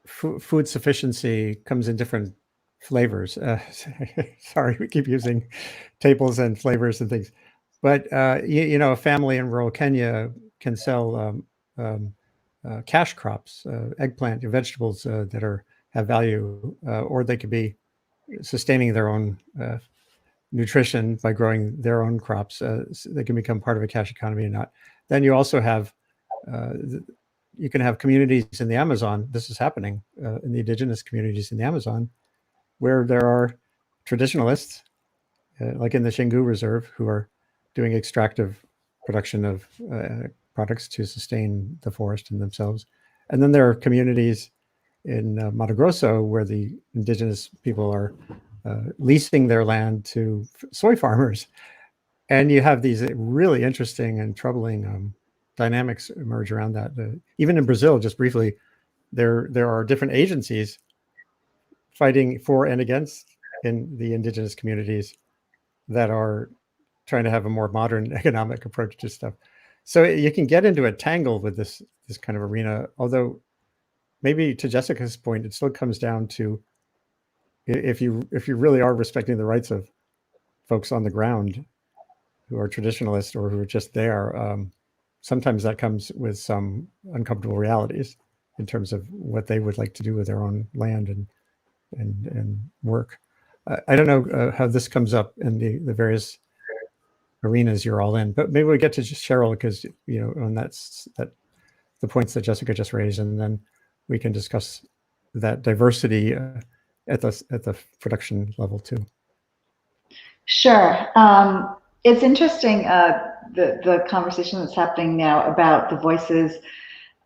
food sufficiency comes in different flavors. Sorry, we keep using tables and flavors and things, but a family in rural Kenya can sell cash crops, eggplant, vegetables that have value, or they could be sustaining their own nutrition by growing their own crops. So they can become part of a cash economy or not. Then you also have you can have communities in the Amazon. This is happening in the indigenous communities in the Amazon, where there are traditionalists, like in the Xingu Reserve, who are doing extractive production of products to sustain the forest and themselves. And then there are communities in Mato Grosso where the indigenous people are leasing their land to soy farmers. And you have these really interesting and troubling dynamics emerge around that. Even in Brazil, just briefly, there are different agencies fighting for and against in the indigenous communities that are trying to have a more modern economic approach to stuff. So you can get into a tangle with this kind of arena, although maybe to Jessica's point, it still comes down to if you really are respecting the rights of folks on the ground who are traditionalists or who are just there, sometimes that comes with some uncomfortable realities in terms of what they would like to do with their own land and work. I don't know how this comes up in the various arenas you're all in. But maybe we get to just Cheryl, because on that the points that Jessica just raised, and then we can discuss that diversity at the production level too. Sure. It's interesting, the conversation that's happening now about the voices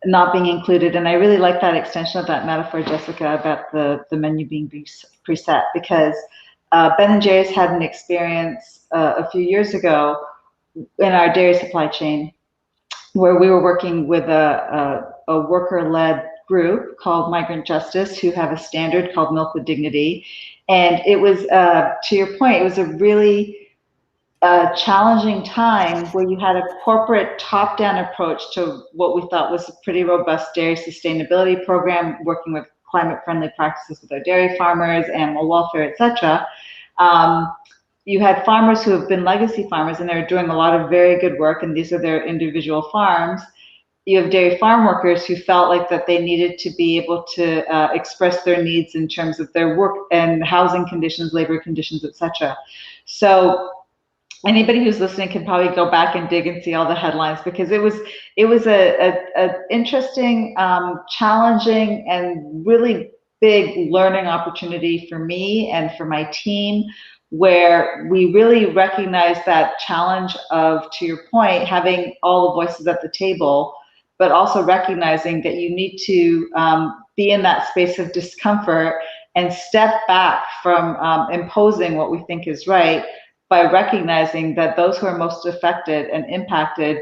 not being included, and I really like that extension of that metaphor, Jessica, about the menu being preset, because Ben & Jerry's had an experience a few years ago in our dairy supply chain where we were working with a worker-led group called Migrant Justice, who have a standard called Milk with Dignity. And it was, to your point, it was a really challenging time where you had a corporate top-down approach to what we thought was a pretty robust dairy sustainability program, working with climate-friendly practices with our dairy farmers, animal welfare, etc. You had farmers who have been legacy farmers, and they're doing a lot of very good work, and these are their individual farms. You have dairy farm workers who felt like that they needed to be able to express their needs in terms of their work and housing conditions, labor conditions, etc. So anybody who's listening can probably go back and dig and see all the headlines, because it was a interesting, challenging, and really big learning opportunity for me and for my team, where we really recognize that challenge of, to your point, having all the voices at the table, but also recognizing that you need to be in that space of discomfort and step back from imposing what we think is right, by recognizing that those who are most affected and impacted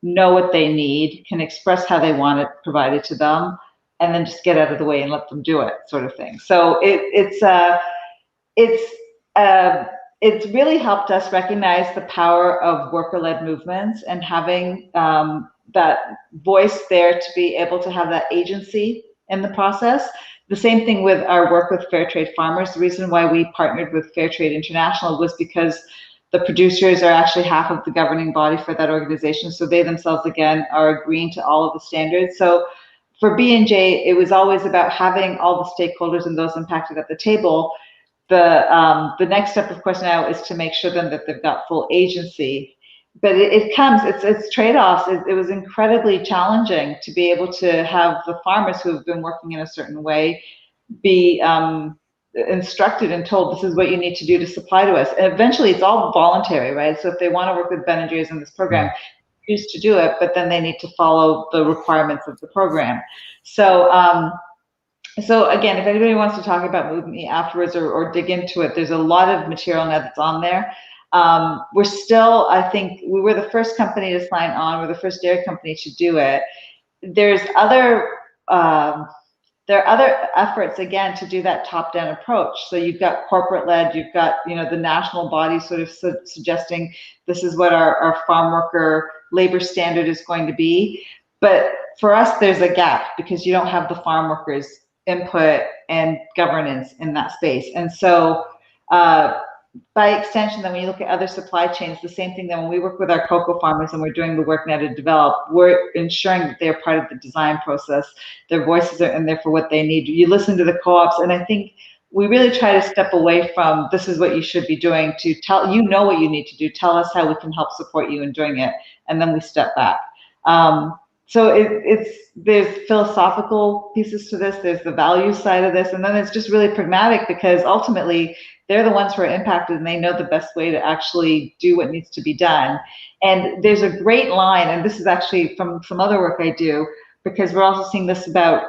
know what they need, can express how they want it provided to them, and then just get out of the way and let them do it, sort of thing. So it's really helped us recognize the power of worker-led movements and having that voice there to be able to have that agency in the process. The same thing with our work with Fair Trade Farmers. The reason why we partnered with Fair Trade International was because the producers are actually half of the governing body for that organization. So they themselves, again, are agreeing to all of the standards. So for B&J, it was always about having all the stakeholders and those impacted at the table. The next step, of course, now is to make sure then that they've got full agency. But it's trade-offs. It was incredibly challenging to be able to have the farmers who have been working in a certain way be instructed and told, this is what you need to do to supply to us. And eventually it's all voluntary, right? So if they want to work with Ben & Jerry's in this program, choose to do it, but then they need to follow the requirements of the program. So so again, if anybody wants to talk about Move Me afterwards or dig into it, there's a lot of material now that's on there. We're still, I think, we were the first company to sign on. We're the first dairy company to do it. There are other efforts, again, to do that top-down approach. So you've got corporate-led, you've got the national body sort of suggesting this is what our farm worker labor standard is going to be. But for us, there's a gap because you don't have the farm workers' input and governance in that space. And so by extension, then when you look at other supply chains, the same thing. Then when we work with our cocoa farmers and we're doing the work now to develop, we're ensuring that they're part of the design process. Their voices are in there for what they need. You listen to the co-ops, and I think we really try to step away from this is what you should be doing to tell what you need to do. Tell us how we can help support you in doing it, and then we step back. So there's philosophical pieces to this. There's the value side of this, and then it's just really pragmatic because ultimately they're the ones who are impacted and they know the best way to actually do what needs to be done. And there's a great line, and this is actually from some other work I do, because we're also seeing this about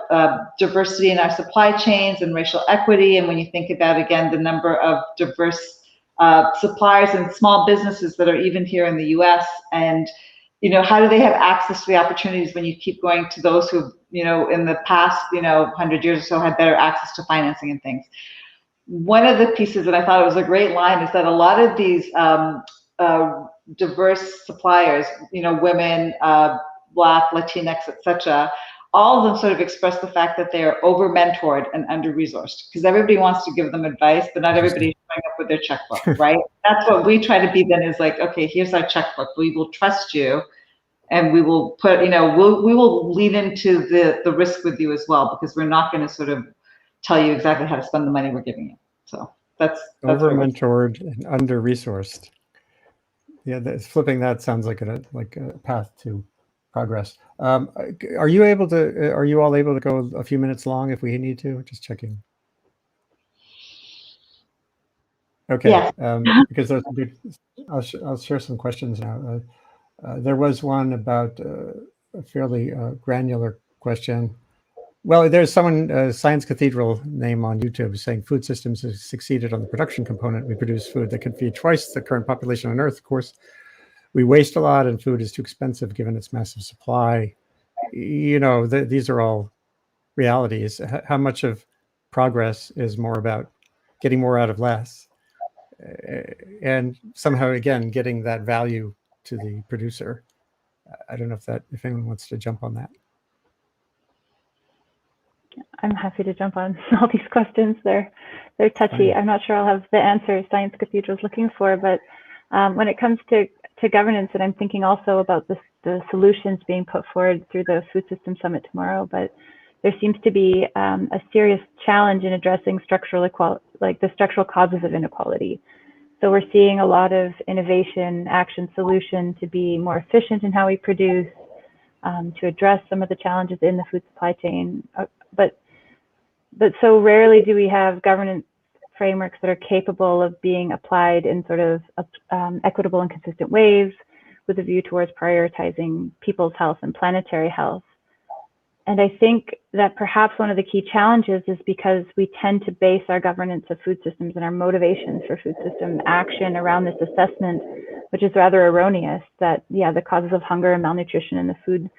diversity in our supply chains and racial equity. And when you think about, again, the number of diverse suppliers and small businesses that are even here in the US, and how do they have access to the opportunities when you keep going to those who, in the past, 100 years or so had better access to financing and things. One of the pieces that I thought was a great line is that a lot of these diverse suppliers, women, Black, Latinx, etc., all of them sort of express the fact that they are over-mentored and under-resourced because everybody wants to give them advice, but not everybody's showing up with their checkbook, right? That's what we try to be then is like, okay, here's our checkbook. We will trust you, and we will put, we will lean into the risk with you as well, because we're not going to sort of tell you exactly how to spend the money we're giving you. So that's over-mentored and under-resourced. Yeah, flipping that sounds like a path to progress. Are you able to? Are you all able to go a few minutes long if we need to? Just checking. Okay. Yeah. Because those are good. I'll share some questions now. There was one about a fairly granular question. Well, there's someone, Science Cathedral name on YouTube, saying food systems have succeeded on the production component. We produce food that can feed twice the current population on Earth. Of course, we waste a lot, and food is too expensive given its massive supply. You know, these are all realities. How much of progress is more about getting more out of less, and somehow again getting that value to the producer? I don't know if anyone wants to jump on that. I'm happy to jump on all these questions. They're touchy. Fine. I'm not sure I'll have the answers Science Cathedral is looking for, but when it comes to governance, and I'm thinking also about the solutions being put forward through the Food System Summit tomorrow, but there seems to be a serious challenge in addressing structural equality, like the structural causes of inequality. So we're seeing a lot of innovation, action, solution to be more efficient in how we produce, to address some of the challenges in the food supply chain. But so rarely do we have governance frameworks that are capable of being applied in sort of equitable and consistent ways with a view towards prioritizing people's health and planetary health. And I think that perhaps one of the key challenges is because we tend to base our governance of food systems and our motivations for food system action around this assessment, which is rather erroneous, that, yeah, the causes of hunger and malnutrition and the food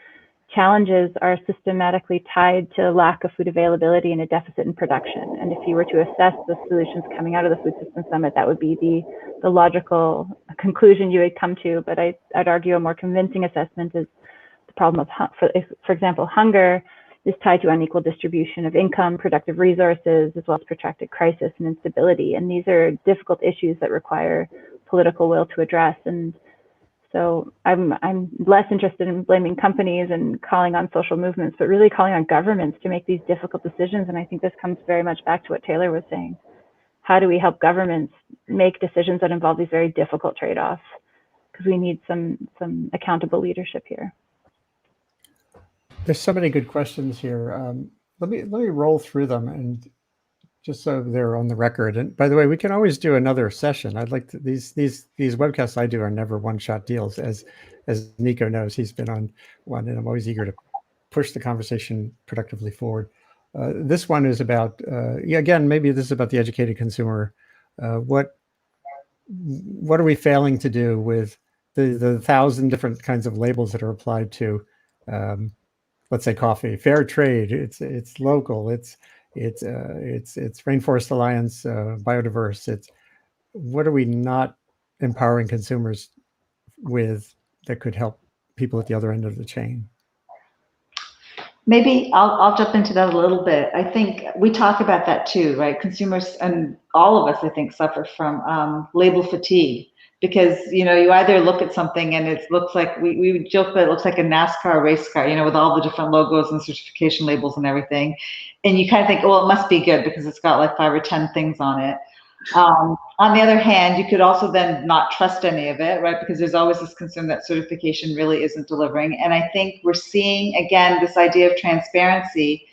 challenges are systematically tied to lack of food availability and a deficit in production. And if you were to assess the solutions coming out of the Food System Summit, that would be the logical conclusion you would come to. But I'd argue a more convincing assessment is the problem of, for example, hunger is tied to unequal distribution of income, productive resources, as well as protracted crisis and instability. And these are difficult issues that require political will to address. And so I'm less interested in blaming companies and calling on social movements, but really calling on governments to make these difficult decisions. And I think this comes very much back to what Taylor was saying. How do we help governments make decisions that involve these very difficult trade-offs? Because we need some accountable leadership here. There's so many good questions here. Let me roll through them, and just so they're on the record. And by the way, we can always do another session. I'd like to, these webcasts I do are never one-shot deals, as Nico knows. He's been on one, and I'm always eager to push the conversation productively forward. This one is about, again, maybe this is about the educated consumer. What are we failing to do with the 1,000 different kinds of labels that are applied to, let's say, coffee? Fair trade, it's local, it's Rainforest Alliance, biodiverse. What are we not empowering consumers with that could help people at the other end of the chain? Maybe I'll jump into that a little bit. I think we talk about that too, right? Consumers and all of us, I think, suffer from label fatigue, because, you know, you either look at something and it looks like, we joke that it looks like a NASCAR race car, you know, with all the different logos and certification labels and everything. And you kind of think, well, it must be good because it's got like 5 or 10 things on it. On the other hand, you could also then not trust any of it, right? Because there's always this concern that certification really isn't delivering. And I think we're seeing, again, this idea of transparency.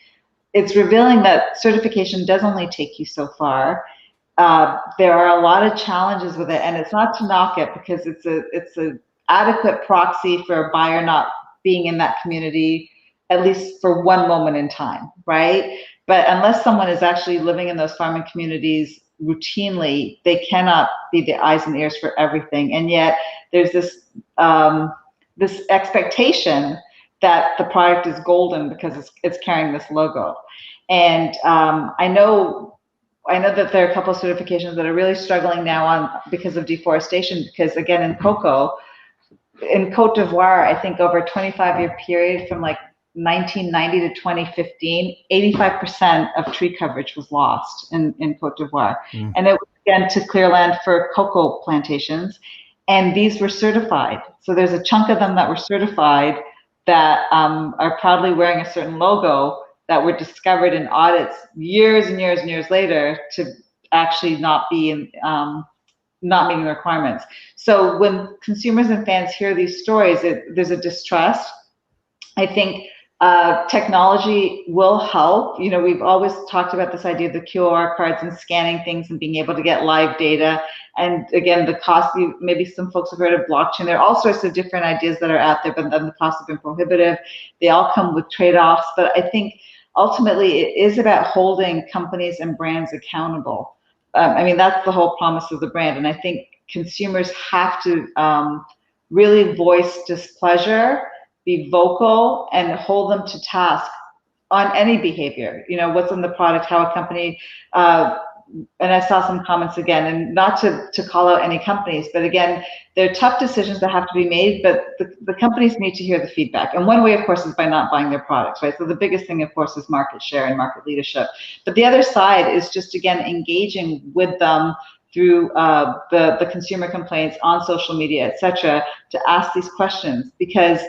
It's revealing that certification does only take you so far. There are a lot of challenges with it, and it's not to knock it, because it's a adequate proxy for a buyer not being in that community, at least for one moment in time, right? But unless someone is actually living in those farming communities routinely, they cannot be the eyes and ears for everything. And yet there's this this expectation that the product is golden because it's carrying this logo. And I know that there are a couple of certifications that are really struggling now because of deforestation, because again, in cocoa, in Cote d'Ivoire, I think over a 25-year period from like 1990 to 2015, 85% of tree coverage was lost in Cote d'Ivoire. And it was, again, to clear land for cocoa plantations. And these were certified. So there's a chunk of them that were certified that are proudly wearing a certain logo that were discovered in audits years and years and years later to actually not be in, not meeting the requirements. So when consumers and fans hear these stories, there's a distrust. I think technology will help. You know, we've always talked about this idea of the QR cards and scanning things and being able to get live data. And again, the cost, maybe some folks have heard of blockchain. There are all sorts of different ideas that are out there, but then the costs have been prohibitive. They all come with trade-offs. But I think ultimately it is about holding companies and brands accountable. I mean, that's the whole promise of the brand. And I think consumers have to really voice displeasure, be vocal, and hold them to task on any behavior. You know, what's in the product, how a company, and I saw some comments again, and not to call out any companies, but again, they're tough decisions that have to be made, but the companies need to hear the feedback. And one way, of course, is by not buying their products, right? So the biggest thing, of course, is market share and market leadership. But the other side is just, again, engaging with them through the consumer complaints on social media, et cetera, to ask these questions, because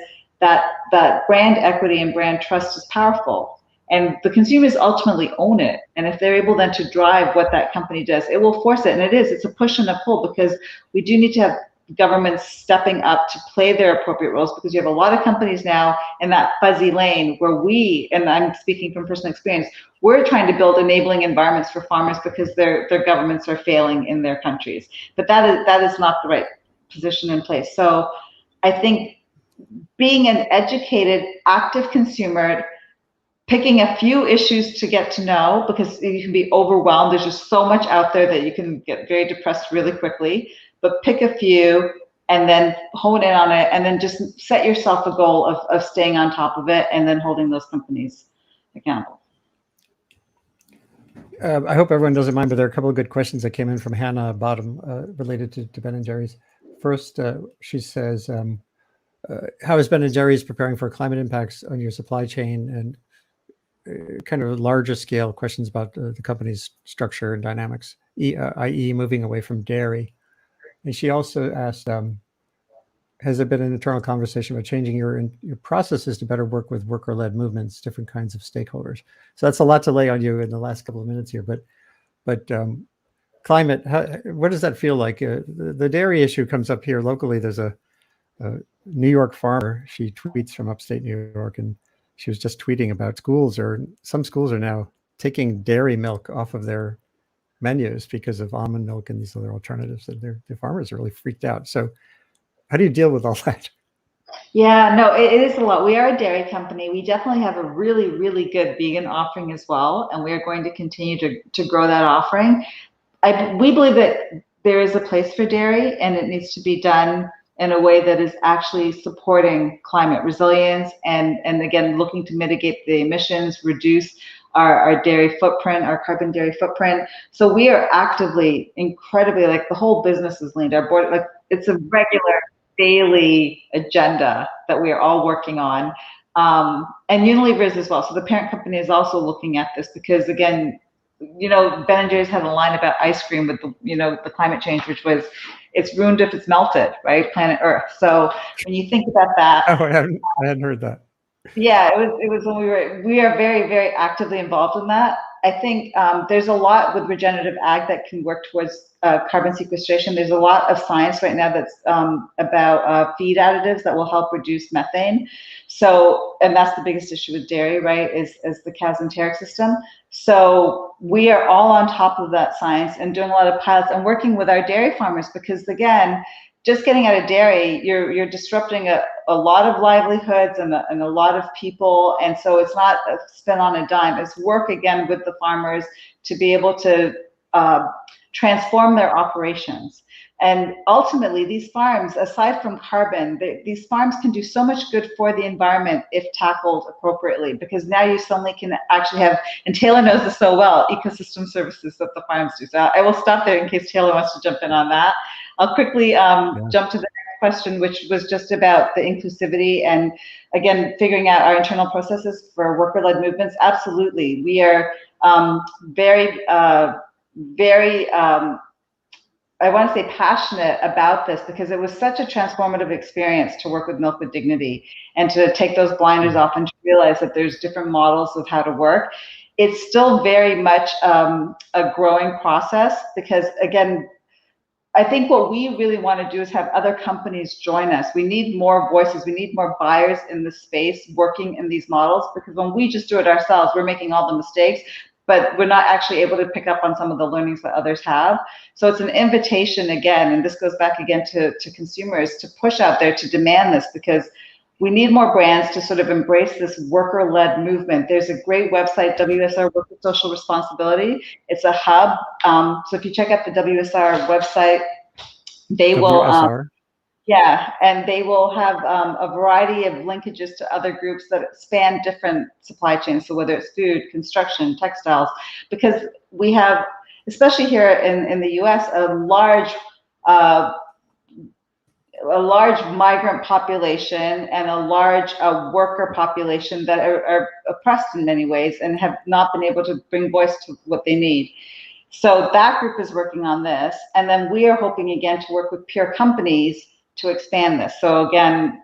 that brand equity and brand trust is powerful, and the consumers ultimately own it. And if they're able then to drive what that company does, it will force it. And it's a push and a pull, because we do need to have governments stepping up to play their appropriate roles, because you have a lot of companies now in that fuzzy lane where and I'm speaking from personal experience, we're trying to build enabling environments for farmers because their governments are failing in their countries. But that is not the right position in place. So I think being an educated, active consumer, picking a few issues to get to know, because you can be overwhelmed. There's just so much out there that you can get very depressed really quickly, but pick a few and then hone in on it, and then just set yourself a goal of staying on top of it, and then holding those companies accountable. I hope everyone doesn't mind, but there are a couple of good questions that came in from Hannah Bottom related to Ben & Jerry's. First, she says, how is Ben & Jerry's preparing for climate impacts on your supply chain, and kind of larger scale questions about the company's structure and dynamics, i.e. moving away from dairy. And she also asked, has there been an internal conversation about changing your processes to better work with worker-led movements, different kinds of stakeholders? So that's a lot to lay on you in the last couple of minutes here, but climate, what does that feel like? The dairy issue comes up here locally. There's a New York farmer. She tweets from upstate New York, and she was just tweeting about some schools are now taking dairy milk off of their menus because of almond milk and these other alternatives, and the farmers are really freaked out. So how do you deal with all that? Yeah, no, it is a lot. We are a dairy company. We definitely have a really, really good vegan offering as well, and we are going to continue to grow that offering. We believe that there is a place for dairy, and it needs to be done in a way that is actually supporting climate resilience, and again, looking to mitigate the emissions, reduce our dairy footprint, our carbon dairy footprint. So we are actively, incredibly, like the whole business is leaned. Our board, like it's a regular daily agenda that we are all working on. And Unilever is as well. So the parent company is also looking at this, because again, you know, Ben & Jerry's had a line about ice cream with the climate change, which was, it's ruined if it's melted, right? Planet Earth. So when you think about that, I hadn't heard that. Yeah, it was when we are very, very actively involved in that. I think there's a lot with regenerative ag that can work towards carbon sequestration. There's a lot of science right now that's about feed additives that will help reduce methane. So, and that's the biggest issue with dairy, right, is the cows enteric system. So we are all on top of that science and doing a lot of pilots and working with our dairy farmers, because again, just getting out of dairy, you're disrupting a lot of livelihoods and a lot of people. And so it's not a spin on a dime. It's work again with the farmers to be able to transform their operations. And ultimately, these farms, aside from carbon, these farms can do so much good for the environment if tackled appropriately, because now you suddenly can actually have, and Taylor knows this so well, ecosystem services that the farms do. So I will stop there in case Taylor wants to jump in on that. I'll quickly jump to the next question, which was just about the inclusivity and, again, figuring out our internal processes for worker-led movements. Absolutely. We are very, I want to say passionate about this, because it was such a transformative experience to work with Milk with Dignity and to take those blinders off and to realize that there's different models of how to work. It's still very much a growing process, because again, I think what we really want to do is have other companies join us. We need more voices. We need more buyers in the space working in these models, because when we just do it ourselves, we're making all the mistakes, but we're not actually able to pick up on some of the learnings that others have. So it's an invitation again, and this goes back again to consumers to push out there to demand this, because we need more brands to sort of embrace this worker-led movement. There's a great website, WSR Worker Social Responsibility. It's a hub. So if you check out the WSR website, they will, yeah, and they will have a variety of linkages to other groups that span different supply chains. So whether it's food, construction, textiles, because we have, especially here in the US, a large migrant population and a large worker population that are oppressed in many ways and have not been able to bring voice to what they need. So that group is working on this. And then we are hoping again to work with peer companies to expand this. So again,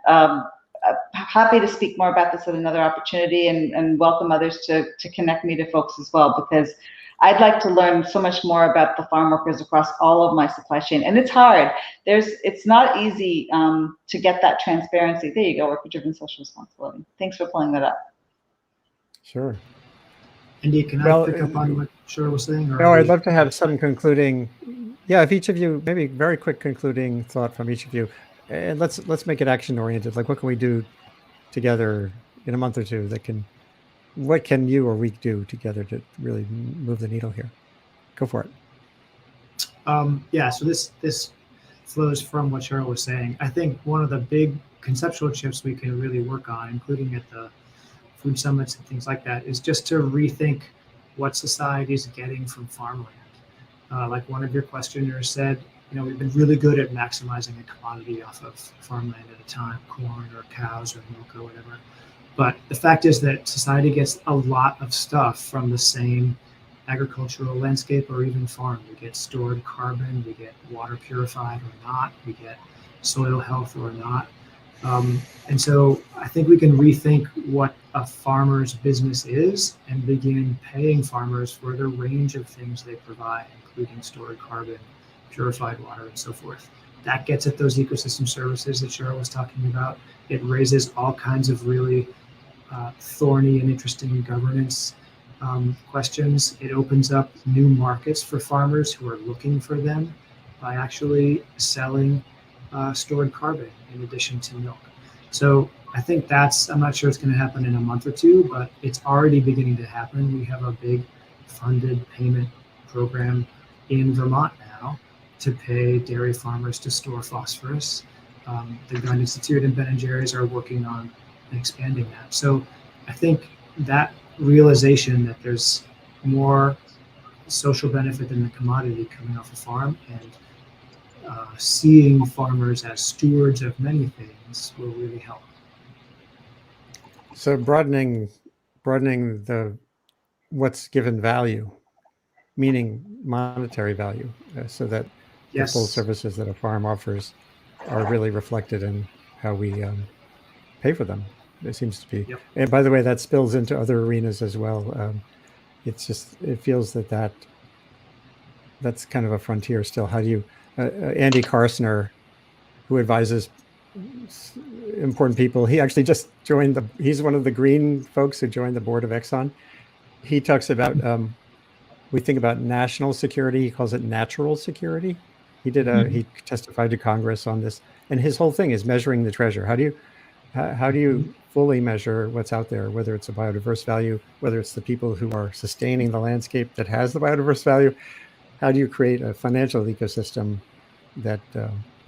happy to speak more about this at another opportunity, and welcome others to connect me to folks as well, because I'd like to learn so much more about the farm workers across all of my supply chain. And it's hard. It's not easy to get that transparency. There you go, worker-driven social responsibility. Thanks for pulling that up. Sure. Andy, can I pick up on what Cheryl was saying? No, I'd love to have some concluding, if each of you, maybe very quick concluding thought from each of you. And let's make it action-oriented. Like, what can we do together in a month or two what can you or we do together to really move the needle here? Go for it. So this flows from what Cheryl was saying. I think one of the big conceptual shifts we can really work on, including at the food summits and things like that, is just to rethink what society is getting from farmland. Like one of your questioners said, we've been really good at maximizing a commodity off of farmland at a time, corn or cows or milk or whatever. But the fact is that society gets a lot of stuff from the same agricultural landscape or even farm. We get stored carbon, we get water purified or not, we get soil health or not. And so I think we can rethink what a farmer's business is and begin paying farmers for the range of things they provide, including stored carbon, purified water, and so forth. That gets at those ecosystem services that Cheryl was talking about. It raises all kinds of really thorny and interesting governance questions. It opens up new markets for farmers who are looking for them by actually selling stored carbon in addition to milk. So I think I'm not sure it's going to happen in a month or two, but it's already beginning to happen. We have a big funded payment program in Vermont now to pay dairy farmers to store phosphorus. The Gun Institute and Ben & Jerry's are working on expanding that. So I think that realization that there's more social benefit than the commodity coming off a farm, and seeing farmers as stewards of many things will really help. So broadening the what's given value, meaning monetary value, so that the full services that a farm offers are really reflected in how we pay for them. It seems to be. Yep. And by the way, that spills into other arenas as well. It feels that's kind of a frontier still. How do you, Andy Carstner, who advises important people, he actually just joined he's one of the green folks who joined the board of Exxon. He talks about, we think about national security, he calls it natural security. He he testified to Congress on this, and his whole thing is measuring the treasure. How do you fully measure what's out there, whether it's a biodiverse value, whether it's the people who are sustaining the landscape that has the biodiverse value? How do you create a financial ecosystem that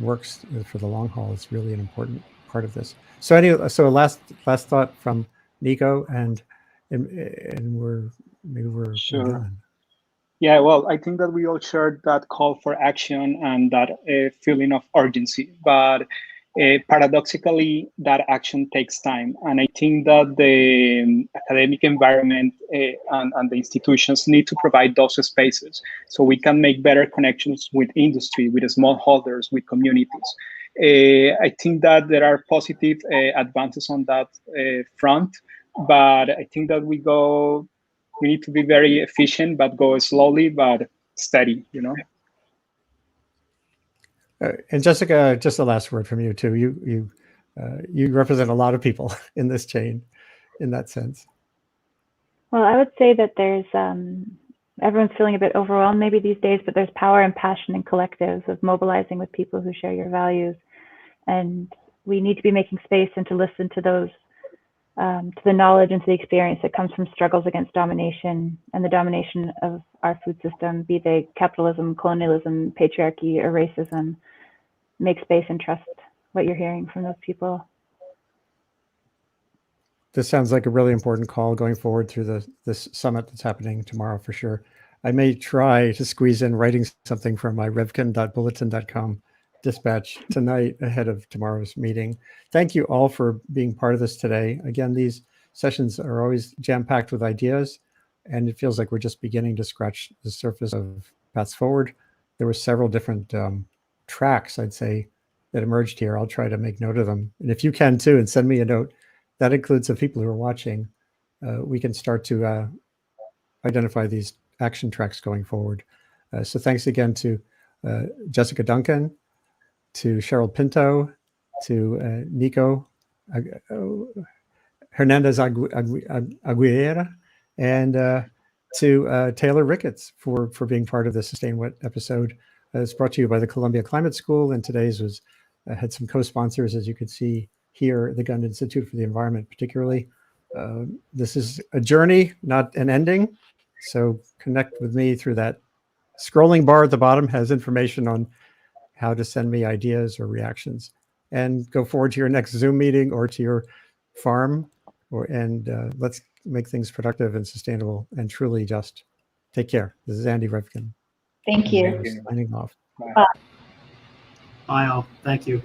works for the long haul? Is really an important part of this. So anyway, last thought from Nico, and we're sure. done. Yeah, well, I think that we all shared that call for action and that feeling of urgency, but paradoxically, that action takes time. And I think that the academic environment and the institutions need to provide those spaces so we can make better connections with industry, with smallholders, with communities. I think that there are positive advances on that front, but I think that we need to be very efficient, but go slowly, but steady, And Jessica, just the last word from you too. You represent a lot of people in this chain, in that sense. Well, I would say that there's everyone's feeling a bit overwhelmed maybe these days, but there's power and passion in collectives of mobilizing with people who share your values, and we need to be making space and to listen to those, to the knowledge and to the experience that comes from struggles against domination and the domination of our food system, be they capitalism, colonialism, patriarchy, or racism. Make space and trust what you're hearing from those people. This sounds like a really important call going forward through this summit that's happening tomorrow for sure. I may try to squeeze in writing something from my revkin.bulletin.com dispatch tonight ahead of tomorrow's meeting. Thank you all for being part of this today. Again, these sessions are always jam-packed with ideas, and it feels like we're just beginning to scratch the surface of paths forward. There were several different tracks, I'd say, that emerged here. I'll try to make note of them. And if you can too, and send me a note, that includes the people who are watching, we can start to identify these action tracks going forward. So thanks again to Jessica Duncan, to Cheryl Pinto, to Nico Hernandez Aguilera, and to Taylor Ricketts for being part of the Sustain Wet episode. It's brought to you by the Columbia Climate School, and today's was had some co-sponsors, as you could see here, the Gund Institute for the Environment particularly. This is a journey, not an ending. So connect with me through that scrolling bar at the bottom, has information on how to send me ideas or reactions. And go forward to your next Zoom meeting or to your farm, and let's make things productive and sustainable and truly just. Take care. This is Andy Revkin. Thank you. Signing off. Bye. Bye all. Thank you.